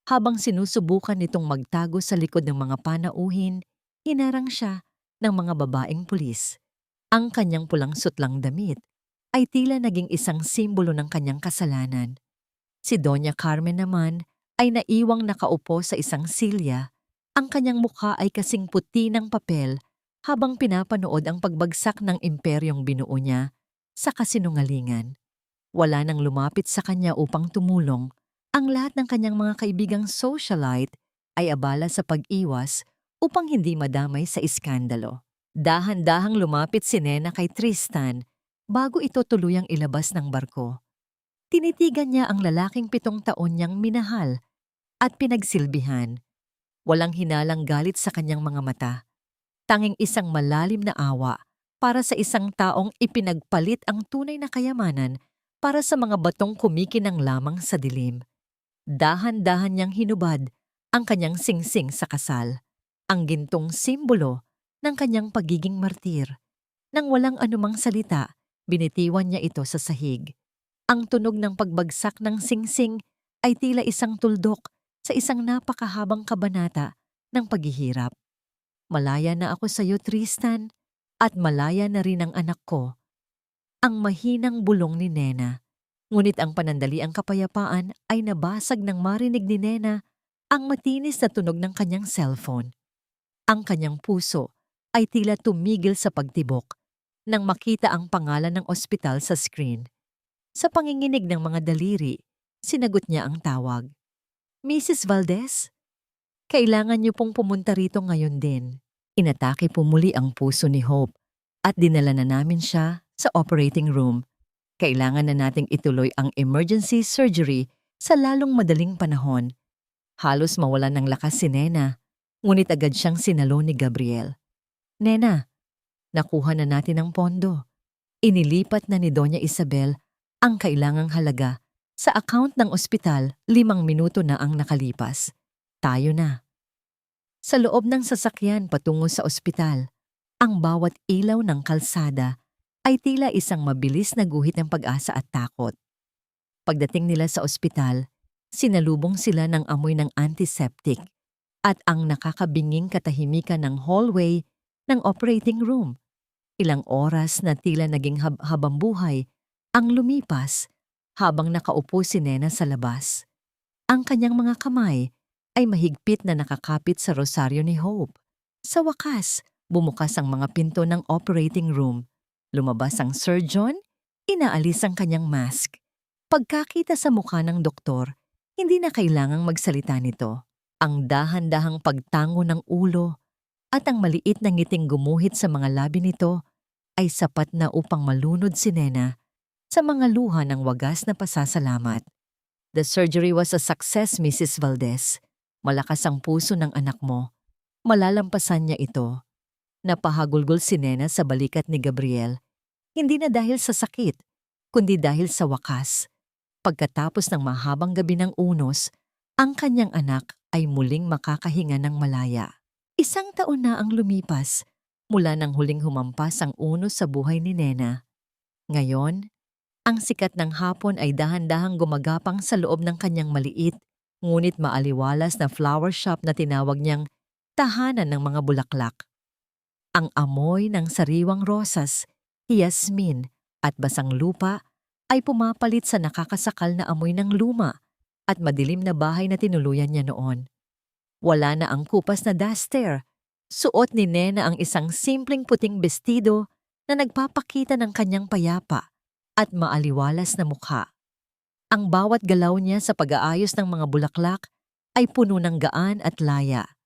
Habang sinusubukan nitong magtago sa likod ng mga panauhin, hinarang siya ng mga babaeng pulis. Ang kanyang pulang sutlang damit ay tila naging isang simbolo ng kanyang kasalanan. Si Doña Carmen naman ay naiwang nakaupo sa isang silya. Ang kanyang mukha ay kasing puti ng papel habang pinapanood ang pagbagsak ng imperyong binuo niya Sa kasinungalingan, wala nang lumapit sa kanya upang tumulong. Ang lahat ng kanyang mga kaibigang socialite ay abala sa pag-iwas upang hindi madamay sa iskandalo. Dahan-dahang lumapit si Nena kay Tristan bago ito tuluyang ilabas ng barko. Tinitigan niya ang lalaking 7 taon niyang minahal at pinagsilbihan. Walang hinalang galit sa kanyang mga mata. Tanging isang malalim na awa para sa isang taong ipinagpalit ang tunay na kayamanan para sa mga batong kumikinang lamang sa dilim. Dahan-dahan niyang hinubad ang kanyang singsing sa kasal, ang gintong simbolo ng kanyang pagiging martir. Nang walang anumang salita, binitiwan niya ito sa sahig. Ang tunog ng pagbagsak ng singsing ay tila isang tuldok sa isang napakahabang kabanata ng paghihirap. Malaya na ako sa iyo, Tristan, at malaya na rin ang anak ko. Ang mahinang bulong ni Nena. Ngunit ang panandaliang kapayapaan ay nabasag nang marinig ni Nena ang matinis na tunog ng kanyang cellphone. Ang kanyang puso ay tila tumigil sa pagtibok nang makita ang pangalan ng ospital sa screen. Sa panginginig ng mga daliri, sinagot niya ang tawag. Mrs. Valdez? Kailangan niyo pong pumunta rito ngayon din. Inatake po muli ang puso ni Hope at dinala na namin siya sa operating room. Kailangan na nating ituloy ang emergency surgery sa lalong madaling panahon. Halos mawalan ng lakas si Nena, ngunit agad siyang sinalo ni Gabriel. Nena, nakuha na natin ang pondo. Inilipat na ni Doña Isabel ang kailangang halaga sa account ng ospital. 5 minuto na ang nakalipas. Tayo na. Sa loob ng sasakyan patungo sa ospital, ang bawat ilaw ng kalsada ay tila isang mabilis na guhit ng pag-asa at takot. Pagdating nila sa ospital, sinalubong sila ng amoy ng antiseptic at ang nakakabinging katahimikan ng hallway ng operating room. Ilang oras na tila naging habambuhay ang lumipas habang nakaupo si Nena sa labas. Ang kanyang mga kamay ay mahigpit na nakakapit sa rosaryo ni Hope. Sa wakas, bumukas ang mga pinto ng operating room. Lumabas ang surgeon, inaalis ang kanyang mask. Pagkakita sa mukha ng doktor, hindi na kailangang magsalita nito. Ang dahan-dahang pagtango ng ulo at ang maliit na ngiting gumuhit sa mga labi nito ay sapat na upang malunod si Nena sa mga luha ng wagas na pasasalamat. The surgery was a success, Mrs. Valdez. Malakas ang puso ng anak mo. Malalampasan niya ito. Napahagulgol si Nena sa balikat ni Gabriel. Hindi na dahil sa sakit, kundi dahil sa wakas. Pagkatapos ng mahabang gabi ng unos, ang kanyang anak ay muling makakahinga ng malaya. 1 taon na ang lumipas mula nang huling humampas ang unos sa buhay ni Nena. Ngayon, ang sikat ng hapon ay dahan-dahang gumagapang sa loob ng kanyang maliit ngunit maaliwalas na flower shop na tinawag niyang tahanan ng mga bulaklak. Ang amoy ng sariwang rosas, yasmin at basang lupa ay pumapalit sa nakakasakal na amoy ng luma at madilim na bahay na tinuluyan niya noon. Wala na ang kupas na duster. Suot ni Nena ang isang simpleng puting bestido na nagpapakita ng kanyang payapa at maaliwalas na mukha. Ang bawat galaw niya sa pag-aayos ng mga bulaklak ay puno ng gaan at laya.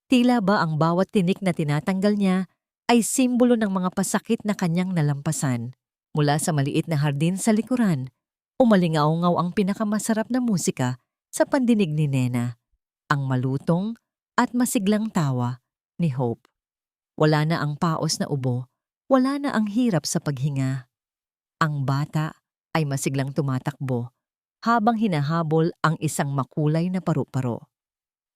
Tila ba ang bawat tinik na tinatanggal niya ay simbolo ng mga pasakit na kanyang nalampasan. Mula sa maliit na hardin sa likuran, umalingaw-ngaw ang pinakamasarap na musika sa pandinig ni Nena, ang malutong at masiglang tawa ni Hope. Wala na ang paos na ubo, wala na ang hirap sa paghinga. Ang bata ay masiglang tumatakbo habang hinahabol ang isang makulay na paru-paro.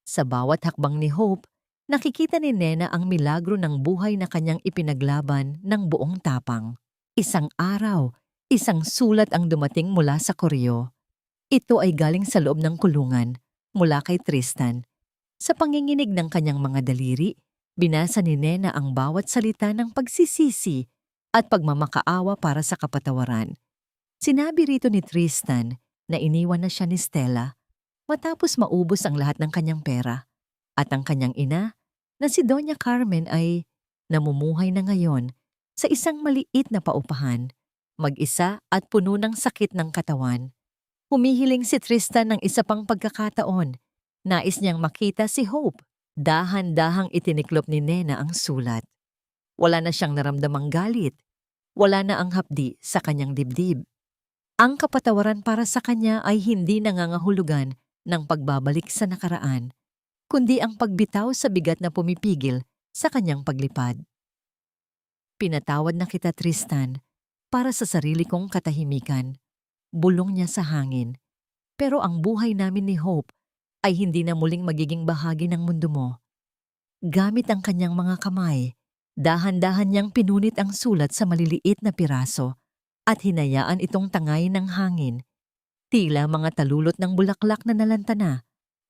Sa bawat hakbang ni Hope, nakikita ni Nena ang milagro ng buhay na kanyang ipinaglaban ng buong tapang. Isang araw, isang sulat ang dumating mula sa koreo. Ito ay galing sa loob ng kulungan, mula kay Tristan. Sa panginginig ng kanyang mga daliri, binasa ni Nena ang bawat salita ng pagsisisi at pagmamakaawa para sa kapatawaran. Sinabi rito ni Tristan na iniwan na siya ni Stella matapos maubos ang lahat ng kanyang pera at ang kanyang ina na si Doña Carmen ay namumuhay na ngayon sa isang maliit na paupahan mag-isa at puno ng sakit ng katawan. Humihiling si Tristan ng isa pang pagkakataon. Nais niyang makita si Hope. Dahan-dahang itiniklop ni Nena ang sulat. Wala na siyang naramdamang galit. Wala na ang hapdi sa kanyang dibdib. Ang kapatawaran para sa kanya ay hindi nangangahulugan ng pagbabalik sa nakaraan, kundi ang pagbitaw sa bigat na pumipigil sa kanyang paglipad. Pinatawad na kita, Tristan, para sa sarili kong katahimikan. Bulong niya sa hangin. Pero ang buhay namin ni Hope ay hindi na muling magiging bahagi ng mundo mo. Gamit ang kanyang mga kamay, dahan-dahan niyang pinunit ang sulat sa maliliit na piraso at hinayaan itong tangay ng hangin. Tila mga talulot ng bulaklak na nalantana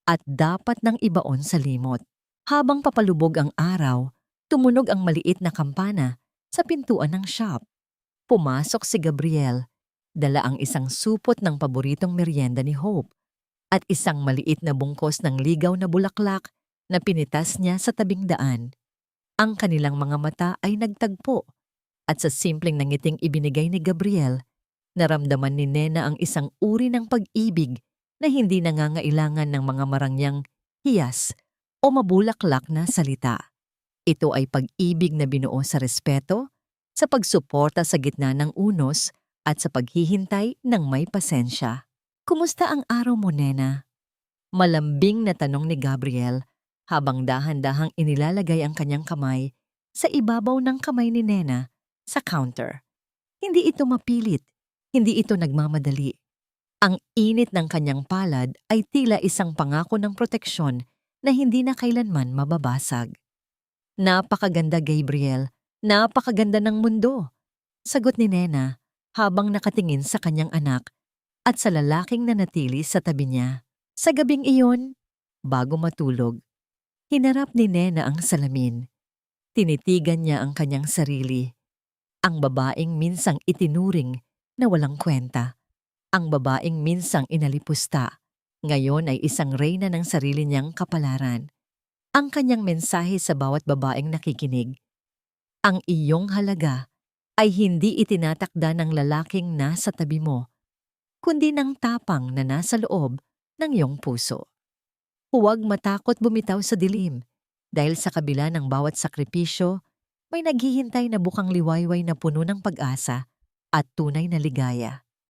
at dapat nang ibaon sa limot. Habang papalubog ang araw, tumunog ang maliit na kampana sa pintuan ng shop. Pumasok si Gabriel, dala ang isang supot ng paboritong merienda ni Hope at isang maliit na bungkos ng ligaw na bulaklak na pinitas niya sa tabing daan. Ang kanilang mga mata ay nagtagpo at sa simpleng nangiting ibinigay ni Gabriel, naramdaman ni Nena ang isang uri ng pag-ibig na hindi nangangailangan ng mga marangyang hiyas o mabulaklak na salita. Ito ay pag-ibig na binuo sa respeto, sa pagsuporta sa gitna ng unos at sa paghihintay ng may pasensya. Kumusta ang araw mo, Nena? Malambing na tanong ni Gabriel habang dahan-dahang inilalagay ang kanyang kamay sa ibabaw ng kamay ni Nena sa counter. Hindi ito mapilit, hindi ito nagmamadali. Ang init ng kanyang palad ay tila isang pangako ng proteksyon na hindi na kailanman mababasag. Napakaganda, Gabriel. Napakaganda ng mundo. Sagot ni Nena habang nakatingin sa kanyang anak at sa lalaking nanatili sa tabi niya. Sa gabing iyon, bago matulog, hinarap ni Nena ang salamin. Tinitigan niya ang kanyang sarili. Ang babaeng minsang itinuring na walang kwenta. Ang babaeng minsang inalipusta. Ngayon ay isang reyna ng sarili niyang kapalaran. Ang kanyang mensahe sa bawat babaeng nakikinig. Ang iyong halaga ay hindi itinatakda ng lalaking nasa tabi mo, kundi ng tapang na nasa loob ng iyong puso. Huwag matakot bumitaw sa dilim dahil sa kabila ng bawat sakripisyo, may naghihintay na bukang liwayway na puno ng pag-asa at tunay na ligaya.